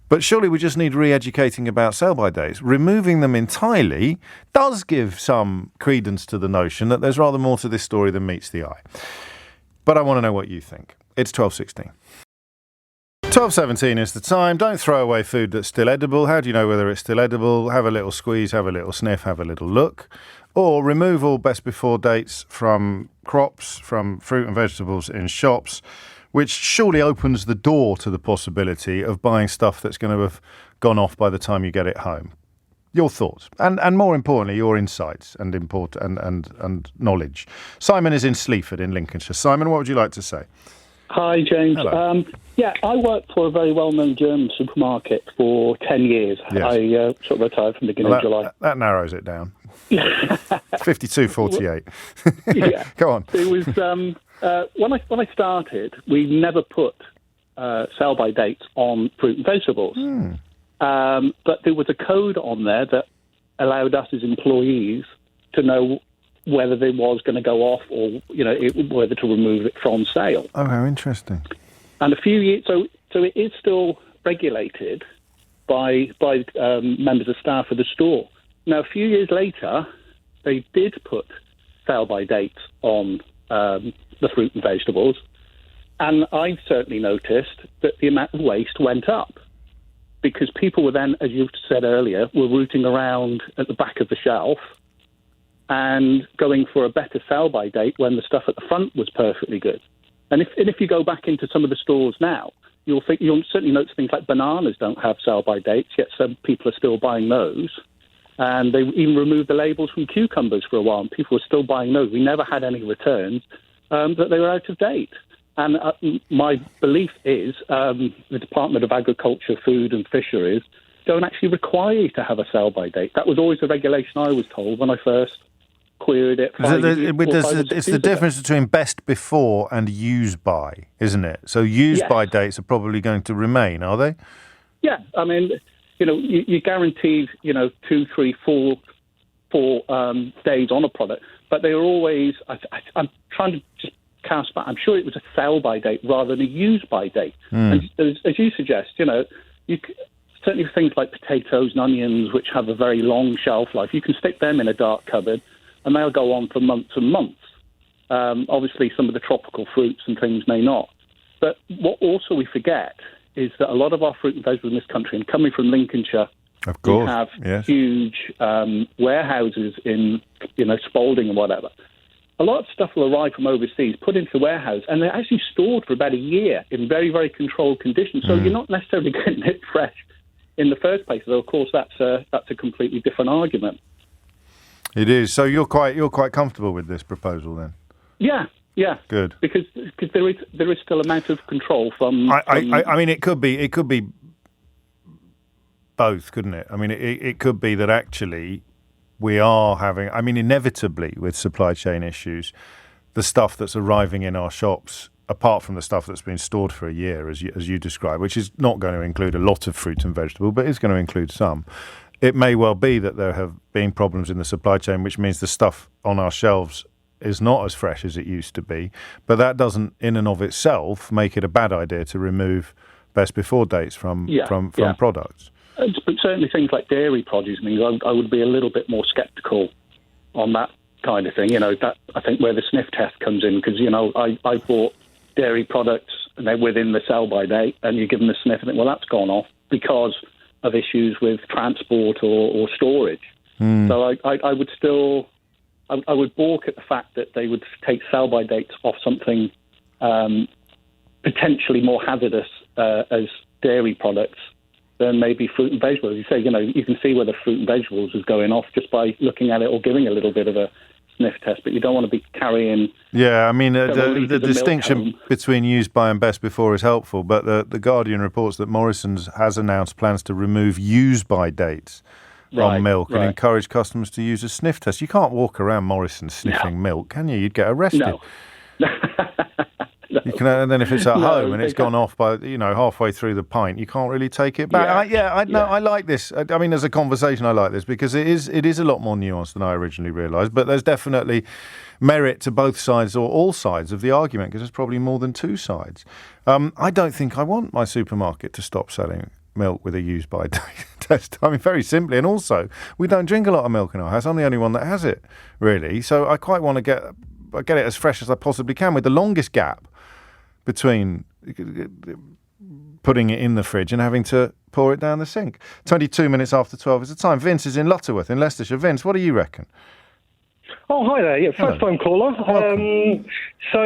But surely we just need re-educating about sell-by dates. Removing them entirely does give some credence to the notion that there's rather more to this story than meets the eye. But I want to know what you think. It's 12:16. 12:17 is the time. Don't throw away food that's still edible. How do you know whether it's still edible? Have a little squeeze, have a little sniff, have a little look. Or remove all best before dates from crops, from fruit and vegetables in shops, which surely opens the door to the possibility of buying stuff that's going to have gone off by the time you get it home. Your thoughts, and more importantly, your insights and knowledge. Simon is in Sleaford in Lincolnshire. Simon, what would you like to say? Hi, James. Hello. I worked for a very well-known German supermarket for 10 years. Yes. I sort of retired from the beginning of July. That narrows it down. 52-48. Yeah. Go on. It was when I started, we never put sell-by dates on fruit and vegetables. But there was a code on there that allowed us as employees to know whether it was going to go off or, whether to remove it from sale. Oh, how interesting. And a few years, so it is still regulated by members of staff of the store. Now, a few years later, they did put sell-by dates on the fruit and vegetables, and I certainly noticed that the amount of waste went up because people were then, as you said earlier, were rooting around at the back of the shelf and going for a better sell-by date when the stuff at the front was perfectly good. And if you go back into some of the stores now, you'll certainly notice things like bananas don't have sell-by dates, yet some people are still buying those. And they even removed the labels from cucumbers for a while, and people were still buying those. We never had any returns, but they were out of date. And my belief is the Department of Agriculture, Food and Fisheries don't actually require you to have a sell-by date. That was always the regulation I was told when I first queried it. It's the difference between best before and use by, isn't it? So use by dates are probably going to remain, are they? Yeah, I mean, you guaranteed, 2, 3, 4 days on a product, but they are always. I'm trying to just cast back. I'm sure it was a sell-by date rather than a use-by date. And as you suggest, certainly things like potatoes and onions, which have a very long shelf life, you can stick them in a dark cupboard and they'll go on for months and months. Obviously, some of the tropical fruits and things may not. But what also we forget is that a lot of our fruit and vegetables in this country, and coming from Lincolnshire, of course, we have huge warehouses in, Spalding and whatever. A lot of stuff will arrive from overseas, put into the warehouse, and they're actually stored for about a year in very, very controlled conditions. So you're not necessarily getting it fresh in the first place. Though, of course, that's a completely different argument. It is. So you're quite comfortable with this proposal then? Yeah. Good. Because there is still an amount of control from. I mean, it could be both, couldn't it? I mean, it could be that actually we are having. I mean, inevitably with supply chain issues, the stuff that's arriving in our shops apart from the stuff that's been stored for a year, as you described, which is not going to include a lot of fruit and vegetable, but is going to include some. It may well be that there have been problems in the supply chain, which means the stuff on our shelves is not as fresh as it used to be. But that doesn't, in and of itself, make it a bad idea to remove best before dates from products. But certainly things like dairy produce means I would be a little bit more sceptical on that kind of thing. That I think where the sniff test comes in, because I bought dairy products and they're within the sell-by date, and you give them a sniff and think, well, that's gone off because of issues with transport or storage. So I would still, I would balk at the fact that they would take sell-by dates off something potentially more hazardous as dairy products than maybe fruit and vegetables. You say, you can see whether fruit and vegetables is going off just by looking at it or giving a little bit of a sniff test, but you don't want to be carrying... Yeah, I mean, the distinction between used by and best before is helpful, but the Guardian reports that Morrison's has announced plans to remove use by dates on milk and encourage customers to use a sniff test. You can't walk around Morrison's sniffing milk, can you? You'd get arrested. No. You can, and then if it's at home and it's gone off by halfway through the pint, you can't really take it back. I like this. I mean, as a conversation, I like this because it is a lot more nuanced than I originally realised. But there's definitely merit to both sides or all sides of the argument, because there's probably more than two sides. I don't think I want my supermarket to stop selling milk with a use by date test. I mean, very simply, and also we don't drink a lot of milk in our house. I'm the only one that has it, really. So I quite want to get it as fresh as I possibly can, with the longest gap between putting it in the fridge and having to pour it down the sink. 22 minutes after 12 is the time. Vince is in Lutterworth in Leicestershire. Vince, what do you reckon? Oh, hi there. Yeah, first-time caller. So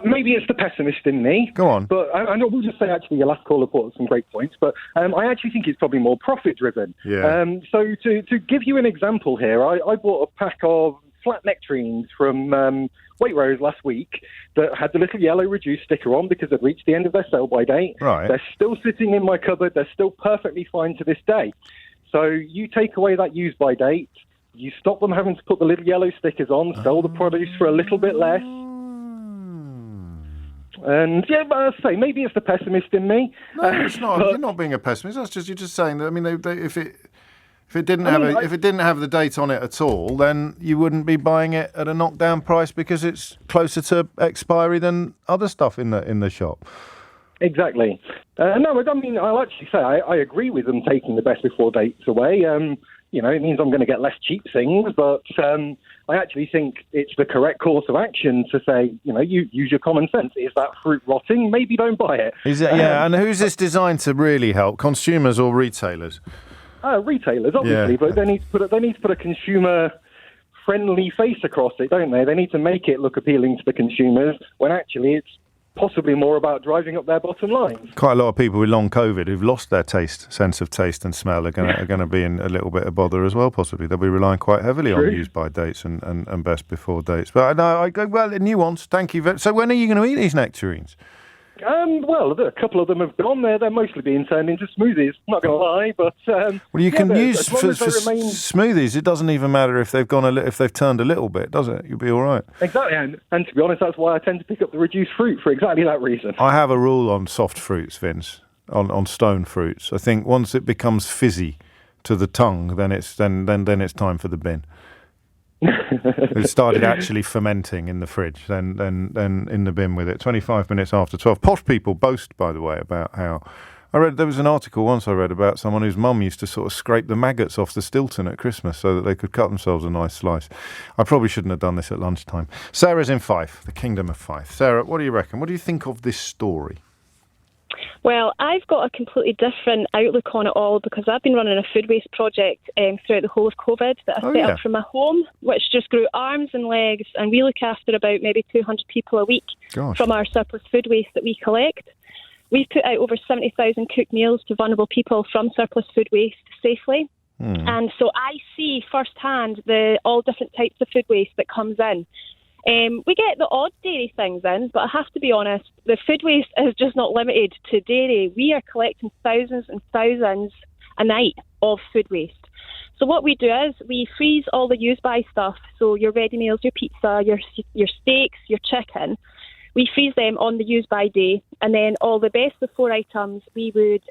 maybe it's the pessimist in me. Go on. But I will just say, actually, your last caller put up some great points. But I actually think it's probably more profit-driven. Yeah. So to give you an example here, I bought a pack of flat nectarines from Waitrose last week that had the little yellow reduced sticker on because they'd reached the end of their sell-by date. Right. They're still sitting in my cupboard. They're still perfectly fine to this day. So you take away that use-by date, you stop them having to put the little yellow stickers on, sell the produce for a little bit less. And but I say, maybe it's the pessimist in me. No, it's not. You're not being a pessimist. You're just saying that. I mean, if it didn't have the date on it at all, then you wouldn't be buying it at a knockdown price because it's closer to expiry than other stuff in the shop. Exactly. No, I mean, I'll actually say I agree with them taking the best before dates away. It means I'm going to get less cheap things, but I actually think it's the correct course of action to say, you use your common sense. Is that fruit rotting? Maybe don't buy it. Is it? Yeah. And who's this designed to really help? Consumers or retailers? Retailers, obviously, but they need to put a consumer-friendly face across it, don't they? They need to make it look appealing to the consumers when actually it's possibly more about driving up their bottom line. Quite a lot of people with long COVID who've lost their sense of taste and smell are going to be in a little bit of bother as well, possibly. They'll be relying quite heavily on use-by dates and best-before dates. But I go, nuance, thank you. So when are you going to eat these nectarines? Well, a couple of them have gone there. They're mostly being turned into smoothies, not going to lie. But you can use for smoothies. It doesn't even matter if they've turned a little bit, does it? You'll be all right. Exactly, and to be honest, that's why I tend to pick up the reduced fruit for exactly that reason. I have a rule on soft fruits, Vince, on stone fruits. I think once it becomes fizzy to the tongue, then it's time for the bin. It started actually fermenting in the fridge, then in the bin with it. 25 minutes after 12. Posh people boast, by the way, about how... there was an article once I read about someone whose mum used to sort of scrape the maggots off the Stilton at Christmas so that they could cut themselves a nice slice. I probably shouldn't have done this at lunchtime. Sarah's in Fife, the Kingdom of Fife. Sarah, what do you reckon? What do you think of this story? Well, I've got a completely different outlook on it all because I've been running a food waste project throughout the whole of COVID that I set up from my home, which just grew arms and legs, and we look after about maybe 200 people a week from our surplus food waste that we collect. We've put out over 70,000 cooked meals to vulnerable people from surplus food waste safely. And so I see firsthand all different types of food waste that comes in. We get the odd dairy things in, but I have to be honest, the food waste is just not limited to dairy. We are collecting thousands and thousands a night of food waste. So what we do is we freeze all the use-by stuff, so your ready meals, your pizza, your steaks, your chicken. we freeze them on the use by day, and then all the best before items, we would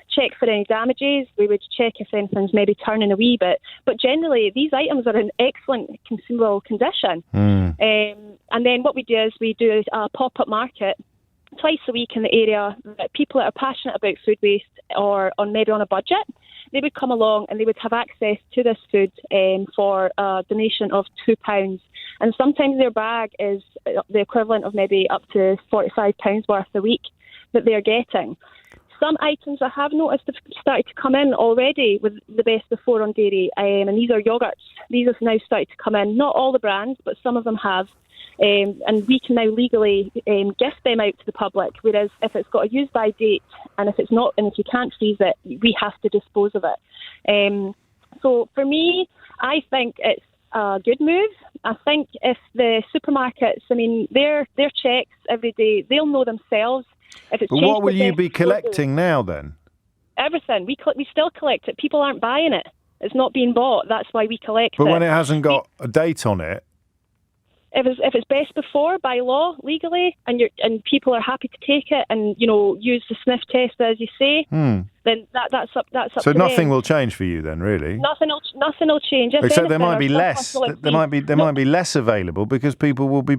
check for any damages. We would check if anything's maybe turning a wee bit. But generally, these items are in excellent consumable condition. And then what we do is we do a pop-up market twice a week in the area. That people that are passionate about food waste or maybe on a budget, they would come along and they would have access to this food for a donation of £2. And sometimes their bag is the equivalent of maybe up to £45 worth a week that they're getting. Some items I have noticed have started to come in already with the best before on dairy, and these are yogurts. These have now started to come in. Not all the brands, but some of them have. And we can now legally gift them out to the public, whereas if it's got a use-by date and if it's not, and if you can't freeze it, we have to dispose of it. So for me, I think it's a good move. I think if the supermarkets, I mean, their checks every day, they'll know themselves. If it's but what will you be collecting now then? Everything. We still collect it. People aren't buying it. It's not being bought. That's why we collect it. But when it hasn't got a date on it? If it's best before by law, legally, and people are happy to take it and, use the sniff test as you say, then that's up so to nothing them. will change for you then, really? Nothing will change. If Except anything, there might be our less. stuff will There might be less available because people will be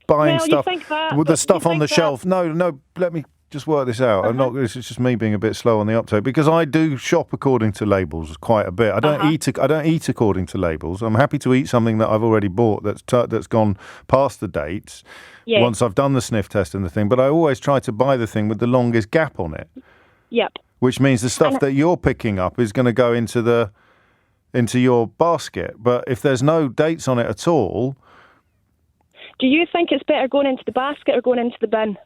buying Well, you stuff think that, with the but stuff you on the think that- shelf. No. Let me just work this out. I'm not. This is just me being a bit slow on the uptake because I do shop according to labels quite a bit. I don't eat according to labels. I'm happy to eat something that I've already bought that's gone past the dates. Yeah. Once I've done the sniff test and the thing, but I always try to buy the thing with the longest gap on it. Yep. Which means the stuff that you're picking up is going to go into your basket. But if there's no dates on it at all, do you think it's better going into the basket or going into the bin?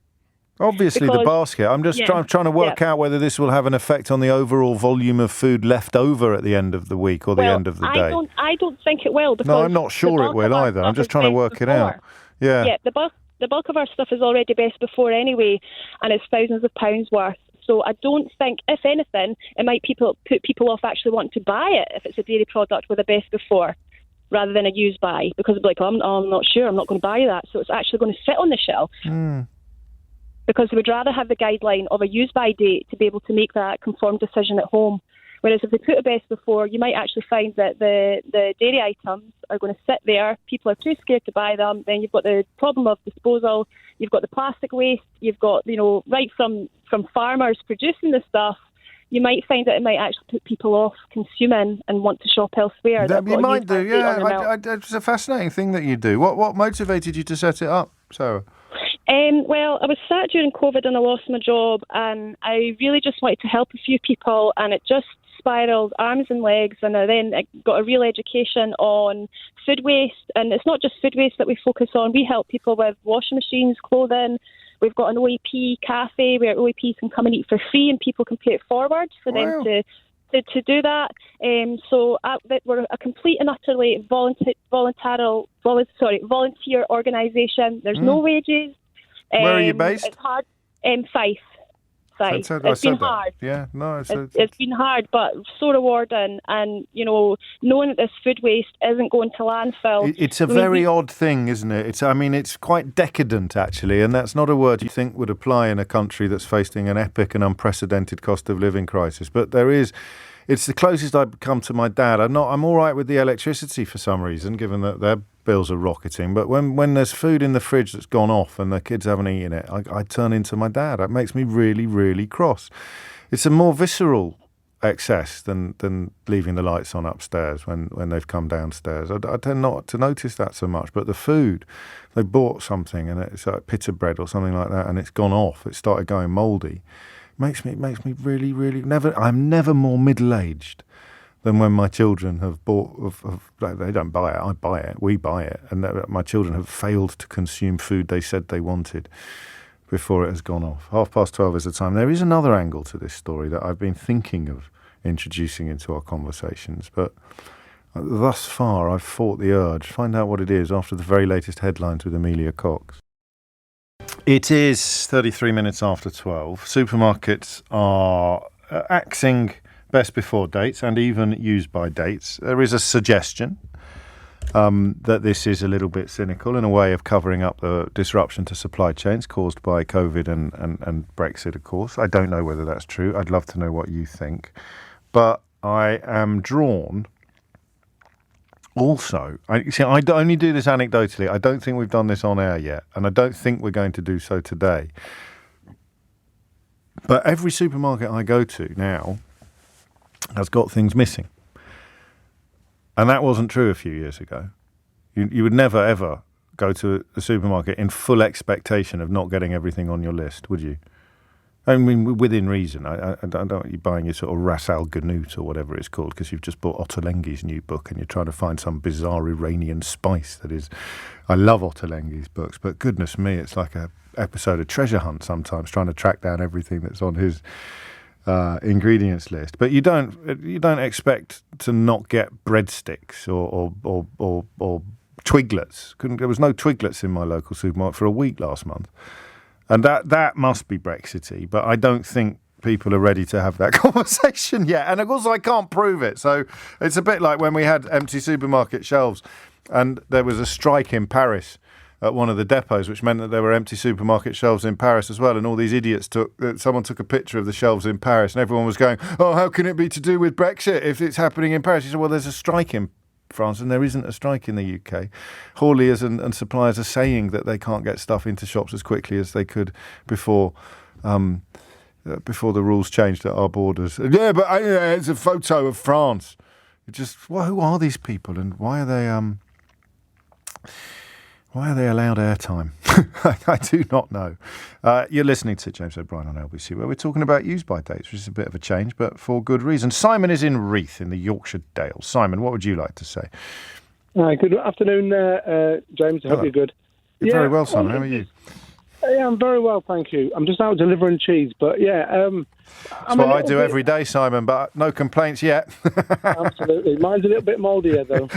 Obviously, the basket. I'm just trying to work out whether this will have an effect on the overall volume of food left over at the end of the week or the end of the day. I don't think it will. Because no, I'm not sure it will either. I'm just trying to work it out. Yeah. Yeah, the bulk of our stuff is already best before anyway, and it's thousands of pounds worth. So I don't think, if anything, it might put people off actually wanting to buy it if it's a dairy product with a best before, rather than a use by, because they'll be like, I'm not sure, I'm not going to buy that. So it's actually going to sit on the shelf. Because they would rather have the guideline of a use-by date to be able to make that conformed decision at home. Whereas if they put a best before, you might actually find that the dairy items are going to sit there. People are too scared to buy them. Then you've got the problem of disposal. You've got the plastic waste. You've got, right from farmers producing the stuff. You might find that it might actually put people off consuming and want to shop elsewhere. You might do, yeah. It's a fascinating thing that you do. What motivated you to set it up, Sarah? Well, I was sat during COVID and I lost my job, and I really just wanted to help a few people, and it just spiraled arms and legs, and I then got a real education on food waste. And it's not just food waste that we focus on. We help people with washing machines, clothing. We've got an OEP cafe where OEPs can come and eat for free, and people can pay it forward for them to do that. So we're a complete and utterly volunteer organisation. There's no wages. Where are you based? It's hard. Fife. It's been hard. Yeah, no, it's been hard, but so rewarding. And knowing that this food waste isn't going to landfill. It's a very odd thing, isn't it? It's quite decadent actually, and that's not a word you think would apply in a country that's facing an epic and unprecedented cost of living crisis. But there is. It's the closest I've come to my dad. I'm all right with the electricity for some reason, given that their bills are rocketing. But when there's food in the fridge that's gone off and the kids haven't eaten it, I turn into my dad. It makes me really, really cross. It's a more visceral excess than leaving the lights on upstairs when they've come downstairs. I tend not to notice that so much. But the food, they bought something and it's like pita bread or something like that, and it's gone off. It started going mouldy. Makes me really, really I'm never more middle-aged than when my children have bought. They don't buy it, I buy it, we buy it, and my children have failed to consume food they said they wanted before it has gone off. 12:30 is the time. There is another angle to this story that I've been thinking of introducing into our conversations, but thus far I've fought the urge. Find out what it is after the very latest headlines with Amelia Cox. It is 33 minutes after 12. Supermarkets are axing best before dates and even use by dates. There is a suggestion that this is a little bit cynical in a way of covering up the disruption to supply chains caused by COVID and Brexit, of course. I don't know whether that's true. I'd love to know what you think. But I am drawn also. I only do this anecdotally. I don't think we've done this on air yet, and I don't think we're going to do so today. But every supermarket I go to now has got things missing. And that wasn't true a few years ago. You would never, ever go to a supermarket in full expectation of not getting everything on your list, would you? I mean, within reason. I don't want you buying your sort of Ras Al Ganout or whatever it's called because you've just bought Ottolenghi's new book and you're trying to find some bizarre Iranian spice that is... I love Ottolenghi's books, but goodness me, it's like a episode of Treasure Hunt sometimes, trying to track down everything that's on his... ingredients list, but you don't expect to not get breadsticks or Twiglets. There was no Twiglets in my local supermarket for a week last month, and that must be Brexity. But I don't think people are ready to have that conversation yet. And of course, I can't prove it. So it's a bit like when we had empty supermarket shelves, and there was a strike in Paris at one of the depots, which meant that there were empty supermarket shelves in Paris as well. And all these idiots someone took a picture of the shelves in Paris and everyone was going, oh, how can it be to do with Brexit if it's happening in Paris? He said, well, there's a strike in France and there isn't a strike in the UK. Hauliers and suppliers are saying that they can't get stuff into shops as quickly as they could before the rules changed at our borders. Yeah, but it's a photo of France. Who are these people and why are they allowed airtime? I do not know. You're listening to James O'Brien on LBC, where we're talking about use-by dates, which is a bit of a change, but for good reason. Simon is in Reeth in the Yorkshire Dales. Simon, what would you like to say? Good afternoon, James. I hope you're good. You're very well, Simon. How are you? Yeah, I'm very well, thank you. I'm just out delivering cheese, but yeah. That's what I do every day, Simon, but no complaints yet. Absolutely. Mine's a little bit mouldier, though.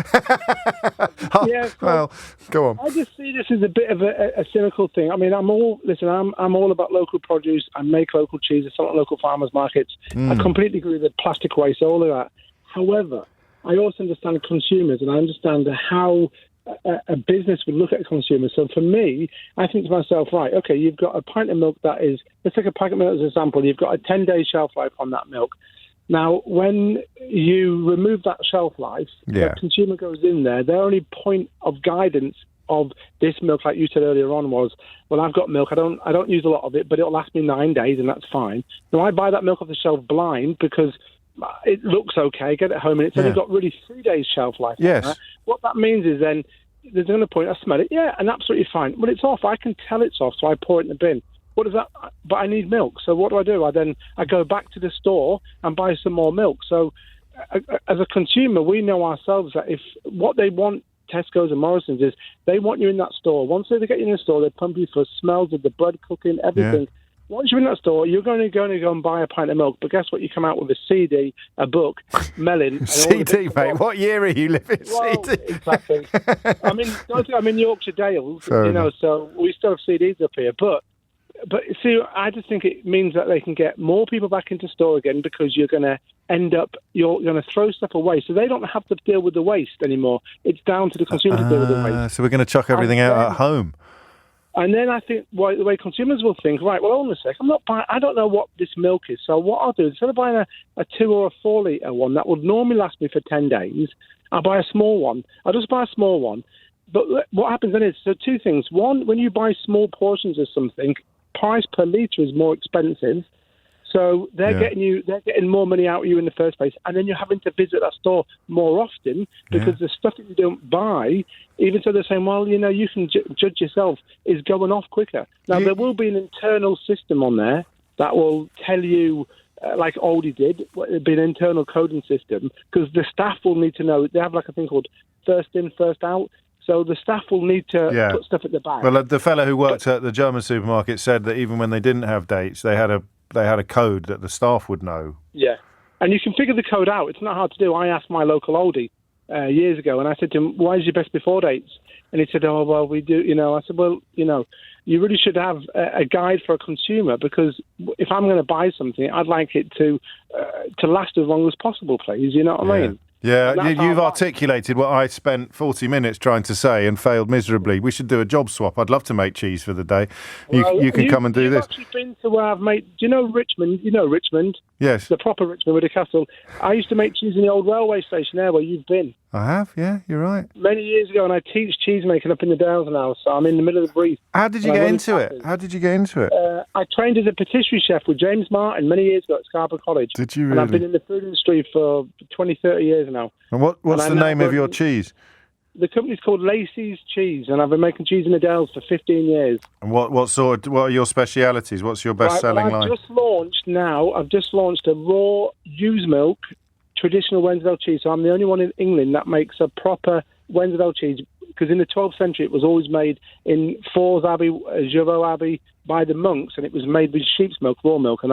Yeah, well, go on. I just see this as a bit of a cynical thing. I mean, I'm all about local produce. I make local cheese. I sell at local farmers markets. I completely agree with the plastic waste, all of that. However, I also understand consumers, and I understand how a business would look at consumers. So for me, I think to myself, right, okay, you've got a pint of milk that is, let's take a packet of milk as an example, you've got a 10-day shelf life on that milk. Now, when you remove that shelf life, the consumer goes in there, their only point of guidance of this milk, like you said earlier on, was, well, I've got milk, I don't use a lot of it, but it'll last me 9 days, and that's fine. Now, I buy that milk off the shelf blind because it looks okay, get it home, and it's only got really 3 days shelf life. Yes. What that means is then there's another point, I smell it, and absolutely fine. Well, it's off. I can tell it's off, so I pour it in the bin. What is that? But I need milk. So what do? I go back to the store and buy some more milk. So as a consumer, we know ourselves that if what they want, Tesco's and Morrison's, is they want you in that store. Once they get you in the store, they pump you for smells of the bread cooking, everything. Yeah. Once you're in that store, you're going to go and buy a pint of milk. But guess what? You come out with a CD, a book, melon. And CD, mate. What year are you living? Well, CD. Exactly. I'm in Yorkshire Dales, so we still have CDs up here. But see, I just think it means that they can get more people back into store again because you're going to throw stuff away. So they don't have to deal with the waste anymore. It's down to the consumer to deal with the waste. So we're going to chuck everything out at home. And then I think the way consumers will think, right, well, hold on a sec, I don't know what this milk is. So what I'll do, instead of buying a 2 or a 4 litre one that would normally last me for 10 days, I'll buy a small one. I'll just buy a small one. But what happens then is, so two things. One, when you buy small portions of something, price per litre is more expensive. So they're getting more money out of you in the first place, and then you're having to visit that store more often because the stuff that you don't buy, even so they're saying, well, you can judge yourself, is going off quicker. Now, there will be an internal system on there that will tell you, like Aldi did, it'll be an internal coding system, because the staff will need to know. They have like a thing called first in, first out. So the staff will need to put stuff at the back. Well, the fellow who worked at the German supermarket said that even when they didn't have dates, they had a code that the staff would know. Yeah, and you can figure the code out. It's not hard to do. I asked my local Aldi years ago, and I said to him, why is your best before dates? And he said, oh, well, we do, I said, well, you really should have a guide for a consumer, because if I'm going to buy something, I'd like it to last as long as possible, please. You know what I mean? Yeah, you've articulated what I spent 40 minutes trying to say and failed miserably. We should do a job swap. I'd love to make cheese for the day. You can come and do this. You've actually been to where I've made... Do you know Richmond? You know Richmond? Yes. The proper Richmond with a castle. I used to make cheese in the old railway station there where you've been. I have, yeah, you're right. Many years ago, and I teach cheese making up in the Dales now, so I'm in the middle of the brief. How did you get into it? I trained as a patisserie chef with James Martin many years ago at Scarborough College. Did you really? And I've been in the food industry for 20, 30 years now. And what's the name of your cheese? The company's called Lacey's Cheese, and I've been making cheese in the Dells for 15 years. And what are your specialities? What's your best-selling line? I've just launched a raw ewe's milk traditional Wensleydale cheese. So I'm the only one in England that makes a proper Wensleydale cheese, because in the 12th century it was always made in Fors Abbey, Javaux Abbey, by the monks, and it was made with sheep's milk, raw milk, and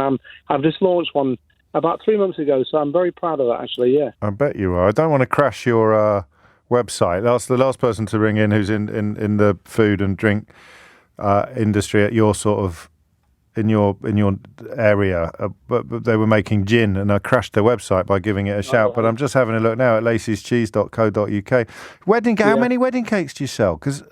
I've just launched one about 3 months ago, so I'm very proud of that, actually, yeah. I bet you are. I don't want to crash your website. That's the last person to ring in who's in the food and drink industry at your sort of in your area, but they were making gin, and I crashed their website by giving it a shout. But I'm just having a look now at laceyscheese.co.uk. How many wedding cakes do you sell? Because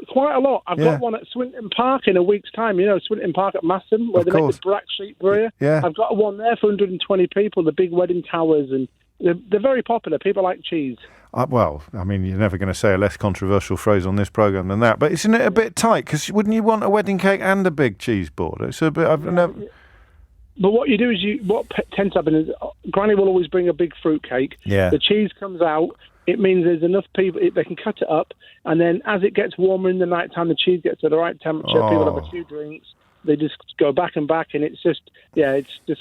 quite a lot. I've got one at Swinton Park in a week's time. You know, Swinton Park at Masson, where they make the Brack Sheep Brewer. Yeah. I've got one there for 120 people. The big wedding towers, and they're very popular. People like cheese. Well, I mean, you're never going to say a less controversial phrase on this programme than that. But isn't it a bit tight? Because wouldn't you want a wedding cake and a big cheese board? It's a bit. But what you do is what tends to happen is Granny will always bring a big fruit cake. Yeah. The cheese comes out. It means there's enough people, they can cut it up, and then as it gets warmer in the night time, the cheese gets to the right temperature, people have a few drinks, they just go back and back, and it's just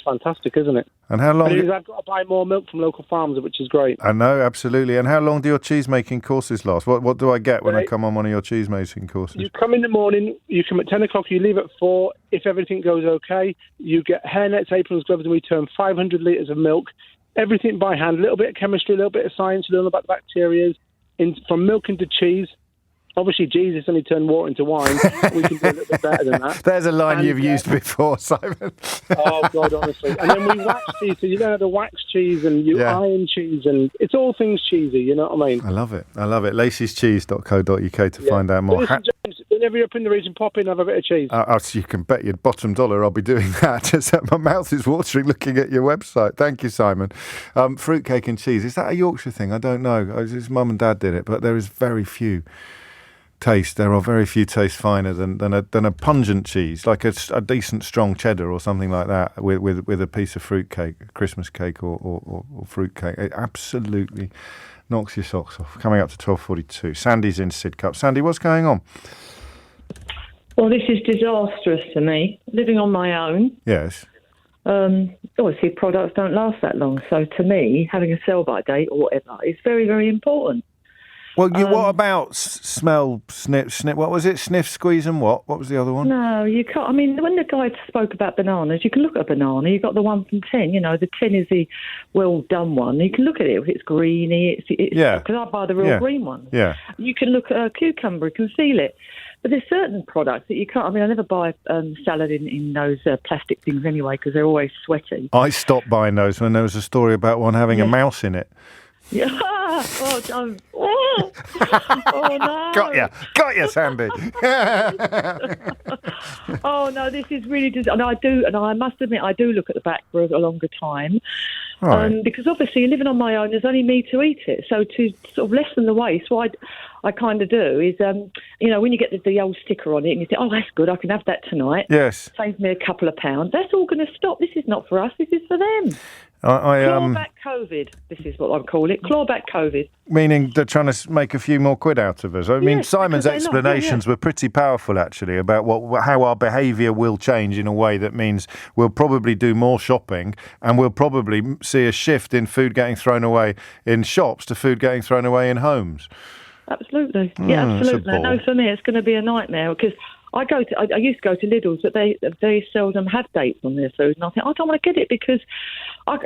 fantastic, isn't it? And how long? I've got to buy more milk from local farms, which is great. I know, absolutely. And how long do your cheese-making courses last? What do I get when I come on one of your cheese-making courses? You come in the morning, you come at 10 o'clock, you leave at 4. If everything goes okay, you get hairnets, aprons, gloves, and we turn 500 litres of milk. Everything by hand, a little bit of chemistry, a little bit of science, learn about the bacteria, from milk into cheese. Obviously, Jesus only turned water into wine. We can do a little bit better than that. There's a line you've used before, Simon. Oh, God, honestly. And then we wax cheese, so you learn how to wax cheese and iron cheese, and it's all things cheesy, you know what I mean? I love it. laceyscheese.co.uk to find out more. Listen, James, whenever you're up in the region, pop in and have a bit of cheese. You can bet your bottom dollar I'll be doing that. Just my mouth is watering looking at your website. Thank you, Simon. Fruitcake and cheese. Is that a Yorkshire thing? I don't know. His mum and dad did it, but there is very few tastes. There are very few tastes finer than a pungent cheese, like a decent strong cheddar or something like that, with a piece of fruitcake, Christmas cake or fruitcake. It absolutely knocks your socks off. Coming up to 12:42. Sandy's in Sidcup. Sandy, what's going on? Well, this is disastrous to me. Living on my own. Yes. Obviously, products don't last that long. So to me, having a sell-by date or whatever is very, very important. Well, what about smell, sniff? What was it? Sniff, squeeze, and what? What was the other one? No, you can't. I mean, when the guy spoke about bananas, you can look at a banana. You've got the 1 from 10. You know, the 10 is the well-done one. You can look at it. If it's greeny, because I buy the real green one. Yeah. You can look at a cucumber. You can feel it. But there's certain products that you can't. I mean, I never buy salad in those plastic things anyway, because they're always sweaty. I stopped buying those when there was a story about one having a mouse in it. Yeah. Oh, don't. Oh no. Got you, Sandy. Oh no, this is really and I must admit I do look at the back for a longer time. Right. Because obviously living on my own, there's only me to eat it. So to sort of lessen the waste, what I kind of do is, when you get the old sticker on it and you think, oh, that's good, I can have that tonight. Yes. Save me a couple of pounds. That's all going to stop. This is not for us. This is for them. Clawback COVID, this is what I call it. Clawback COVID. Meaning they're trying to make a few more quid out of us. I mean, Simon's explanations were pretty powerful, actually, about how our behaviour will change in a way that means we'll probably do more shopping and we'll probably see a shift in food getting thrown away in shops to food getting thrown away in homes. Absolutely. Yeah, absolutely. I know for me it's going to be a nightmare because I used to go to Lidl's, but they seldom have dates on their food, and I think I don't want to get it because,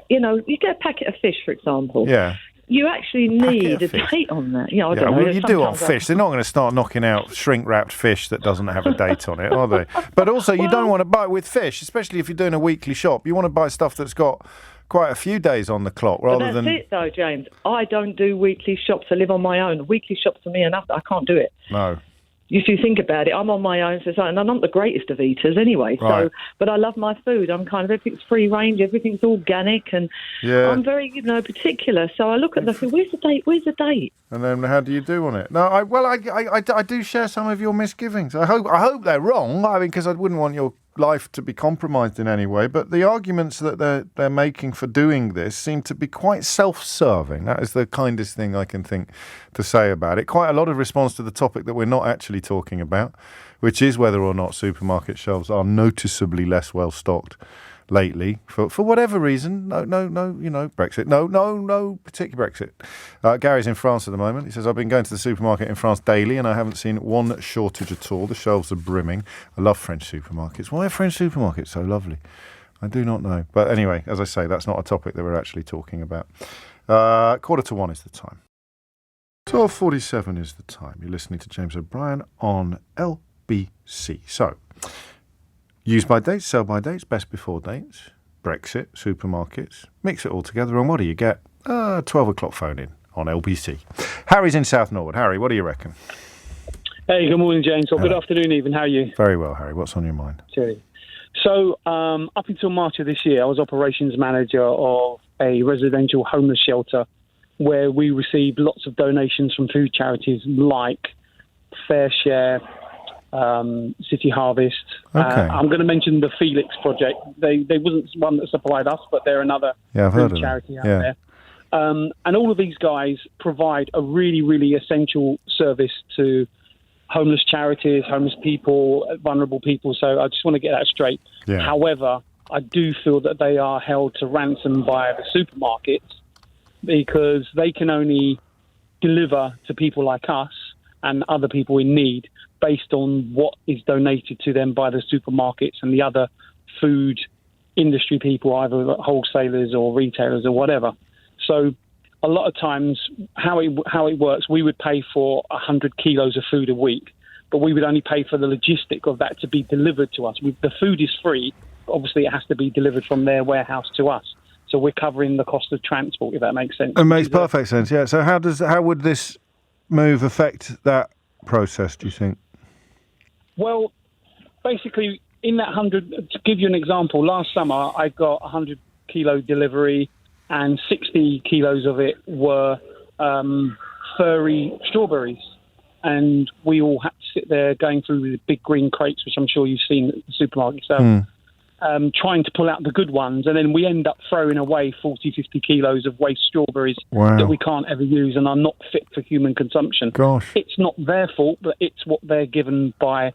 you get a packet of fish, for example. Yeah. you actually need a date on that. Yeah, I don't know. Well, you do on fish. They're not going to start knocking out shrink-wrapped fish that doesn't have a date on it, are they? But also, you don't want to buy with fish, especially if you're doing a weekly shop. You want to buy stuff that's got quite a few days on the clock rather than... That's it, though, James. I don't do weekly shops. I live on my own. Weekly shops for me enough. I can't do it. No. If you think about it, I'm on my own, and I'm not the greatest of eaters anyway. Right. But I love my food. I'm kind of everything's free range, everything's organic, and I'm very, particular. So I look at them and think, where's the date? Where's the date? And then how do you do on it? No, I do share some of your misgivings. I hope they're wrong. I mean, because I wouldn't want your life to be compromised in any way. But the arguments that they're making for doing this seem to be quite self-serving. That is the kindest thing I can think to say about it. Quite a lot of response to the topic that we're not actually talking about, which is whether or not supermarket shelves are noticeably less well stocked lately for whatever reason. No, Brexit. No particular Brexit. Gary's in France at the moment. He says, I've been going to the supermarket in France daily and I haven't seen one shortage at all. The shelves are brimming. I love French supermarkets. Why are French supermarkets so lovely? I do not know. But anyway, as I say, that's not a topic that we're actually talking about. 1:45 is the time. 12:47 is the time. You're listening to James O'Brien on LBC. So, use by dates, sell by dates, best before dates, Brexit, supermarkets, mix it all together, and what do you get? 12 o'clock phone in on LBC. Harry's in South Norwood. Harry, what do you reckon? Hey, good morning, James. Or good afternoon, even. How are you? Very well, Harry. What's on your mind? So, up until March of this year, I was operations manager of a residential homeless shelter where we received lots of donations from food charities like Fair Share, City Harvest. Okay. I'm going to mention the Felix Project. They wasn't one that supplied us, but they're another I've heard food of charity them. out there. And all of these guys provide a really, really essential service to homeless charities, homeless people, vulnerable people. So I just want to get that straight. Yeah. However, I do feel that they are held to ransom by the supermarkets because they can only deliver to people like us and other people in need based on what is donated to them by the supermarkets and the other food industry people, either wholesalers or retailers or whatever. So a lot of times how it works, we would pay for 100 kilos of food a week, but we would only pay for the logistic of that to be delivered to us. The food is free. Obviously, it has to be delivered from their warehouse to us. So we're covering the cost of transport, if that makes sense. It makes perfect sense, yeah. So how would this move affect that process, do you think? Well, basically, in that 100, to give you an example, last summer I got 100 kilo delivery and 60 kilos of it were furry strawberries. And we all had to sit there going through the big green crates, which I'm sure you've seen at the supermarket. So trying to pull out the good ones. And then we end up throwing away 40, 50 kilos of waste strawberries that we can't ever use and are not fit for human consumption. Gosh. It's not their fault, but it's what they're given by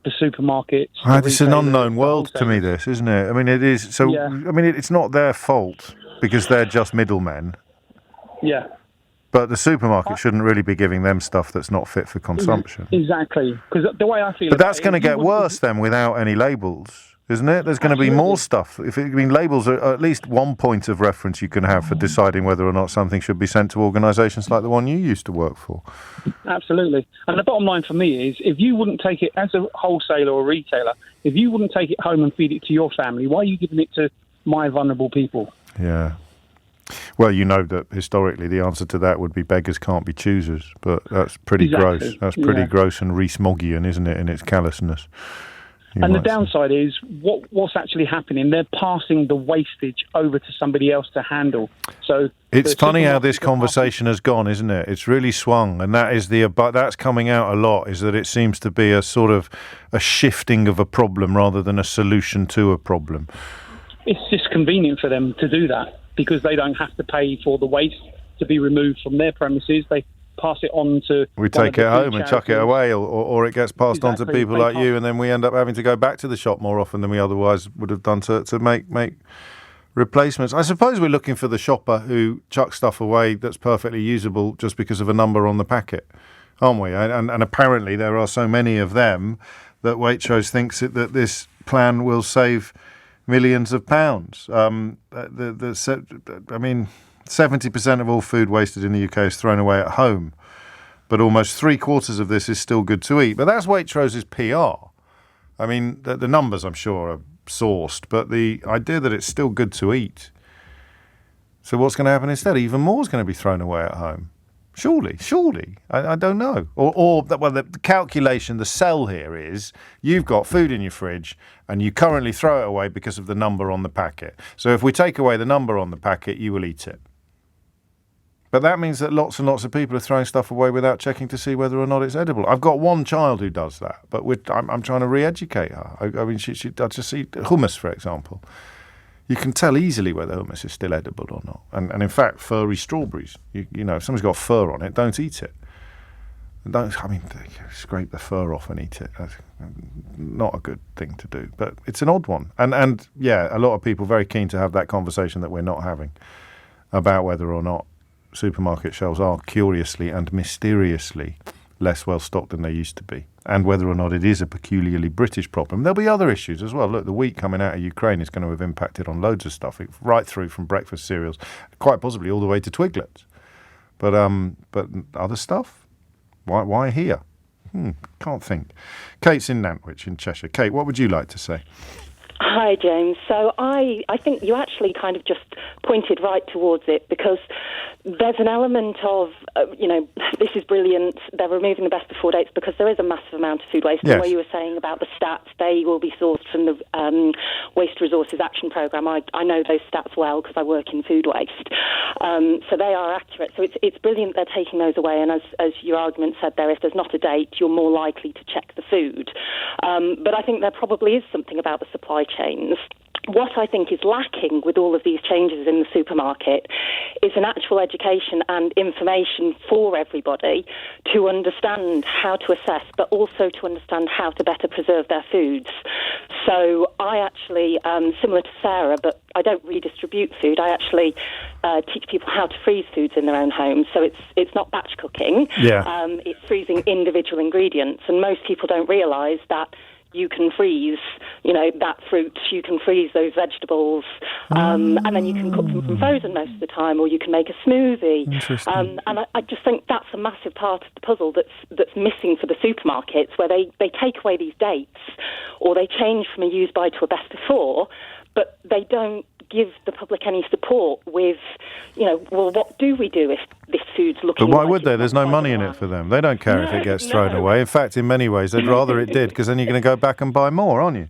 the supermarkets. It's an unknown world to me, this, isn't it? I mean, it is. So, yeah. I mean, it's not their fault because they're just middlemen. Yeah. But the supermarket shouldn't really be giving them stuff that's not fit for consumption. Exactly. Because the way I feel But that's going to get worse then without any labels, isn't it? There's going to be more stuff. Labels are at least one point of reference you can have for deciding whether or not something should be sent to organisations like the one you used to work for. Absolutely. And the bottom line for me is, if you wouldn't take it as a wholesaler or retailer, if you wouldn't take it home and feed it to your family, why are you giving it to my vulnerable people? Yeah. Well, you know that historically the answer to that would be beggars can't be choosers, but that's pretty gross. That's pretty gross and Rees-Moggian, isn't it, in its callousness? And the downside is what's actually happening. They're passing the wastage over to somebody else to handle. So it's funny how this conversation has gone, isn't it? It's really swung, and that is that's coming out a lot. Is that it seems to be a sort of a shifting of a problem rather than a solution to a problem. It's just convenient for them to do that because they don't have to pay for the waste to be removed from their premises. They pass it on to... We take it home and chuck it away, or it gets passed on to people like you, and then we end up having to go back to the shop more often than we otherwise would have done to make replacements. I suppose we're looking for the shopper who chucks stuff away that's perfectly usable just because of a number on the packet, aren't we? And apparently there are so many of them that Waitrose thinks that this plan will save millions of pounds. I mean... 70% of all food wasted in the UK is thrown away at home, but almost 3/4 of this is still good to eat. But that's Waitrose's PR. I mean, the numbers, I'm sure, are sourced, but the idea that it's still good to eat. So what's going to happen instead? Even more is going to be thrown away at home. Surely. I don't know. Well, the calculation, the sell here is you've got food in your fridge and you currently throw it away because of the number on the packet. So if we take away the number on the packet, you will eat it. But that means that lots and lots of people are throwing stuff away without checking to see whether or not it's edible. I've got one child who does that, but I'm trying to re-educate her. I mean, I just see hummus, for example. You can tell easily whether hummus is still edible or not. And in fact, furry strawberries, you know, if something's got fur on it, don't eat it. Scrape the fur off and eat it. That's not a good thing to do, but it's an odd one. And yeah, a lot of people very keen to have that conversation that we're not having about whether or not supermarket shelves are curiously and mysteriously less well stocked than they used to be, and whether or not it is a peculiarly British problem. There'll be other issues as well. Look, the wheat coming out of Ukraine is going to have impacted on loads of stuff, right through from breakfast cereals, quite possibly all the way to Twiglets. But other stuff? Why here? Can't think. Kate's in Nantwich in Cheshire. Kate, what would you like to say? Hi, James. So I think you actually kind of just pointed right towards it, because there's an element of, this is brilliant, they're removing the best before dates, because there is a massive amount of food waste. Yes. The way you were saying about the stats, they will be sourced from the Waste Resources Action Programme. I know those stats well because I work in food waste. So they are accurate. So it's brilliant they're taking those away. And as your argument said there, if there's not a date, you're more likely to check the food. But I think there probably is something about the supply chains. What I think is lacking with all of these changes in the supermarket is an actual education and information for everybody to understand how to assess, but also to understand how to better preserve their foods. So I actually, similar to Sarah, but I don't redistribute food. I actually teach people how to freeze foods in their own homes. So it's not batch cooking. Yeah. It's freezing individual ingredients. And most people don't realise that you can freeze, that fruit, you can freeze those vegetables, and then you can cook them from frozen most of the time, or you can make a smoothie. And I just think that's a massive part of the puzzle that's missing for the supermarkets, where they take away these dates, or they change from a use by to a best before, but they don't give the public any support with, well, what do we do if this food's looking? But why would they? There's no money in it for them. They don't care if it gets thrown away. In fact, in many ways, they'd rather it did, because then you're going to go back and buy more, aren't you?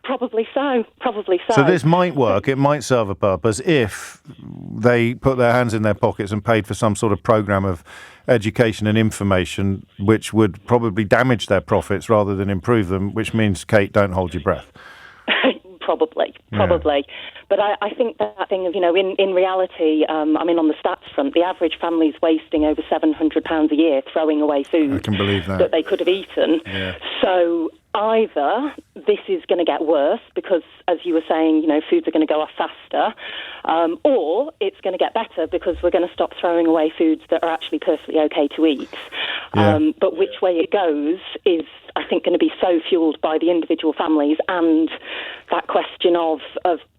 Probably so. So this might work. It might serve a purpose if they put their hands in their pockets and paid for some sort of programme of education and information, which would probably damage their profits rather than improve them, which means, Kate, don't hold your breath. Probably. Yeah. But I think that thing of, in reality, on the stats front, the average family's wasting over £700 a year throwing away food. I can believe that they could have eaten. Yeah. So either this is going to get worse because, as you were saying, foods are going to go off faster, or it's going to get better because we're going to stop throwing away foods that are actually perfectly okay to eat. Yeah. But which way it goes is, I think, going to be so fueled by the individual families and that question of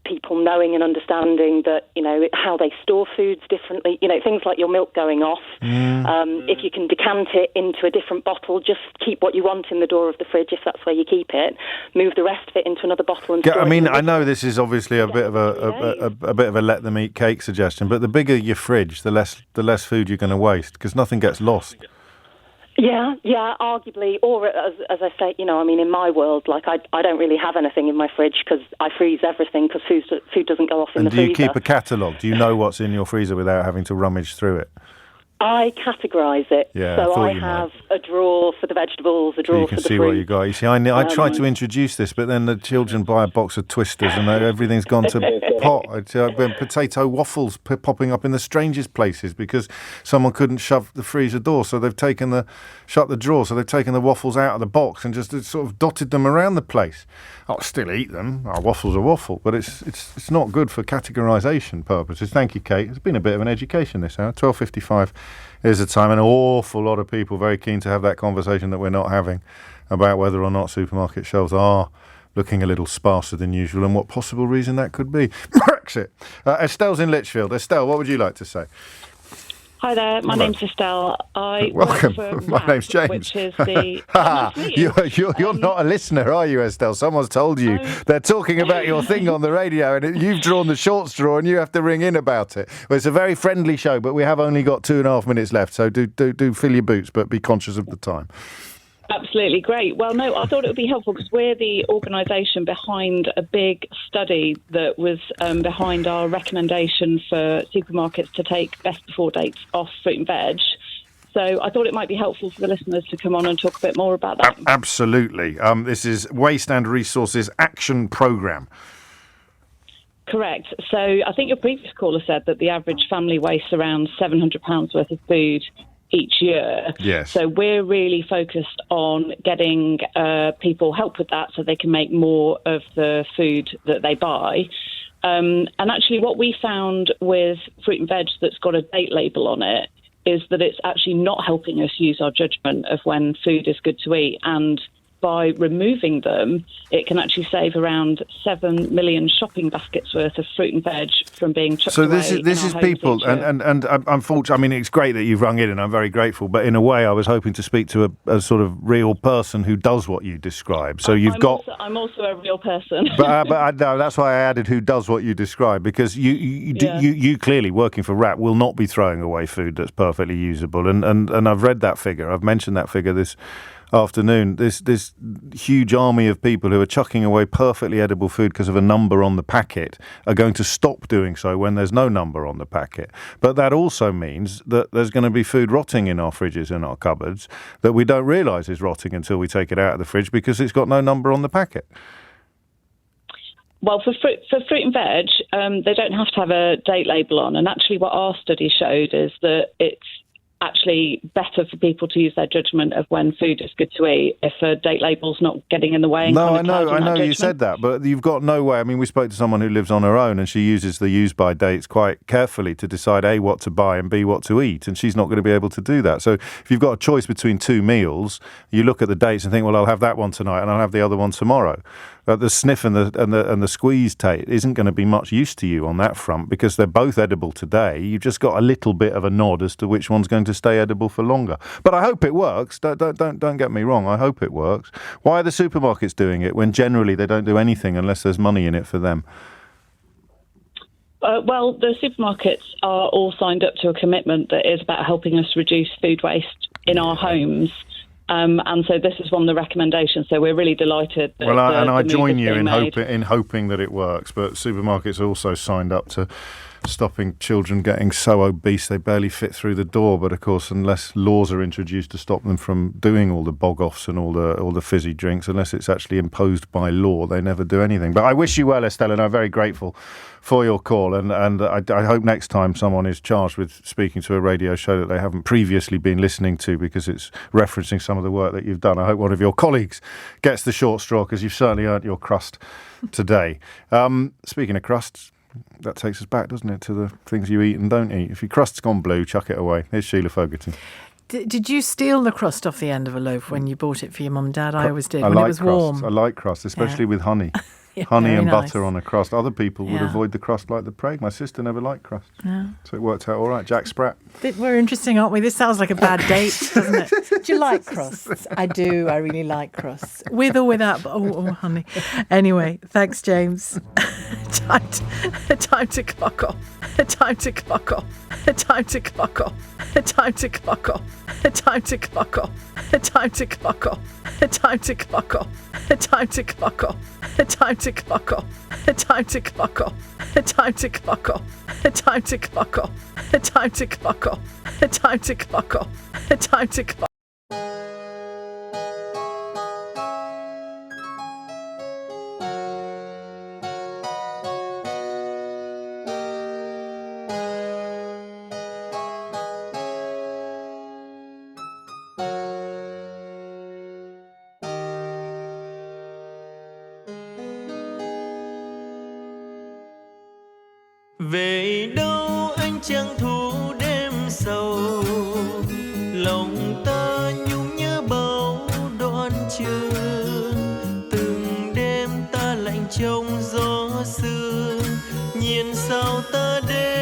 people knowing and understanding that, how they store foods differently, things like your milk going off. If you can decant it into a different bottle, just keep what you want in the door of the fridge if that's where you keep it. Move the rest of it into another bottle and store it. I know this is obviously a bit of a let them eat cake suggestion, but the bigger your fridge, the less food you're going to waste, because nothing gets lost. Yeah, arguably, or as I say, in my world, I don't really have anything in my fridge because I freeze everything because food doesn't go off in the freezer. And do you keep a catalogue? Do you know what's in your freezer without having to rummage through it? I categorise it. Yeah, so I have a drawer for the vegetables, a drawer for the fruit. You can see what you got. You see, I tried to introduce this, but then the children buy a box of Twisters and everything's gone to pot. Potato waffles popping up in the strangest places because someone couldn't shut the freezer door, so they've shut the drawer, so they've taken the waffles out of the box and just sort of dotted them around the place. I'll still eat them. A waffle's a waffle, but it's not good for categorisation purposes. Thank you, Kate. It's been a bit of an education this hour. 12:55 is the time. An awful lot of people very keen to have that conversation that we're not having about whether or not supermarket shelves are looking a little sparser than usual, and what possible reason that could be. Brexit. Estelle's in Lichfield. Estelle, what would you like to say? Hi there, my name's Estelle. I Welcome. work for My RAP, name's James. Which is the... Nice to meet you. You're not a listener, are you, Estelle? Someone's told you. They're talking about your thing on the radio, and you've drawn the short straw, and you have to ring in about it. Well, it's a very friendly show, but we have only got 2.5 minutes left, so do fill your boots, but be conscious of the time. Absolutely, great. Well, no, I thought it would be helpful because we're the organisation behind a big study that was behind our recommendation for supermarkets to take best before dates off fruit and veg. So I thought it might be helpful for the listeners to come on and talk a bit more about that. Absolutely. This is Waste and Resources Action Programme. Correct. So I think your previous caller said that the average family wastes around £700 worth of food each year. Yes. So we're really focused on getting people help with that so they can make more of the food that they buy. And actually what we found with fruit and veg that's got a date label on it is that it's actually not helping us use our judgment of when food is good to eat. And by removing them, it can actually save around 7 million shopping baskets worth of fruit and veg from being chucked away. So this is people, and unfortunately, I mean, it's great that you've rung in, and I'm very grateful. But in a way, I was hoping to speak to a sort of real person who does what you describe. So I'm also a real person. but no, that's why I added who does what you describe, because you clearly, working for RAP, will not be throwing away food that's perfectly usable. And I've read that figure. I've mentioned that figure this afternoon. This huge army of people who are chucking away perfectly edible food because of a number on the packet are going to stop doing so when there's no number on the packet. But that also means that there's going to be food rotting in our fridges and our cupboards that we don't realise is rotting until we take it out of the fridge because it's got no number on the packet. Well, for fruit and veg, they don't have to have a date label on. And actually what our study showed is that it's actually better for people to use their judgment of when food is good to eat if a date label's not getting in the way. And no, I know you said that, but you've got no way. I mean, we spoke to someone who lives on her own, and she uses the use-by dates quite carefully to decide A, what to buy, and B, what to eat, and she's not going to be able to do that. So if you've got a choice between two meals, you look at the dates and think, well, I'll have that one tonight and I'll have the other one tomorrow. The sniff and the squeeze date isn't going to be much use to you on that front because they're both edible today. You've just got a little bit of a nod as to which one's going to stay edible for longer. But I hope it works. Don't get me wrong. I hope it works. Why are the supermarkets doing it when generally they don't do anything unless there's money in it for them? Well, the supermarkets are all signed up to a commitment that is about helping us reduce food waste in our homes. And so this is one of the recommendations. So we're really delighted. That I join you in made. hoping that it works. But supermarkets are also signed up to stopping children getting so obese they barely fit through the door. But of course, unless laws are introduced to stop them from doing all the bog-offs and all the fizzy drinks, unless it's actually imposed by law, they never do anything. But I wish you well, Estelle, and I'm very grateful for your call. And I hope next time someone is charged with speaking to a radio show that they haven't previously been listening to because it's referencing some of the work that you've done, I hope one of your colleagues gets the short straw because you've certainly earned your crust today. Speaking of crusts, that takes us back, doesn't it, to the things you eat and don't eat. If your crust's gone blue, chuck it away. Here's Sheila Fogarty. Did you steal the crust off the end of a loaf when you bought it for your mum and dad? I always did, when it was crust. warm. I like crust, especially with honey. Honey and butter on a crust. Other people would avoid the crust like the plague. My sister never liked crust. Yeah. So it worked out all right. Jack Spratt. We're interesting, aren't we? This sounds like a bad date, doesn't it? Do you like crusts? I do. I really like crusts. With or without. Oh, honey. Anyway, thanks, James. Time to clock off. Time to clock off. Time to clock off. Time to clock off. Time to clock off. Time to clock off. Time to clock off. Time to clock off. Time to clock off. Time to clock off. Time to clock off. Time to clock off. Time to clock off. Time to clock off. Time to clock. Về đâu anh chẳng thu đêm sầu, lòng ta nhung nhớ bao đoạn trường, từng đêm ta trong gió xưa nhìn sao ta đến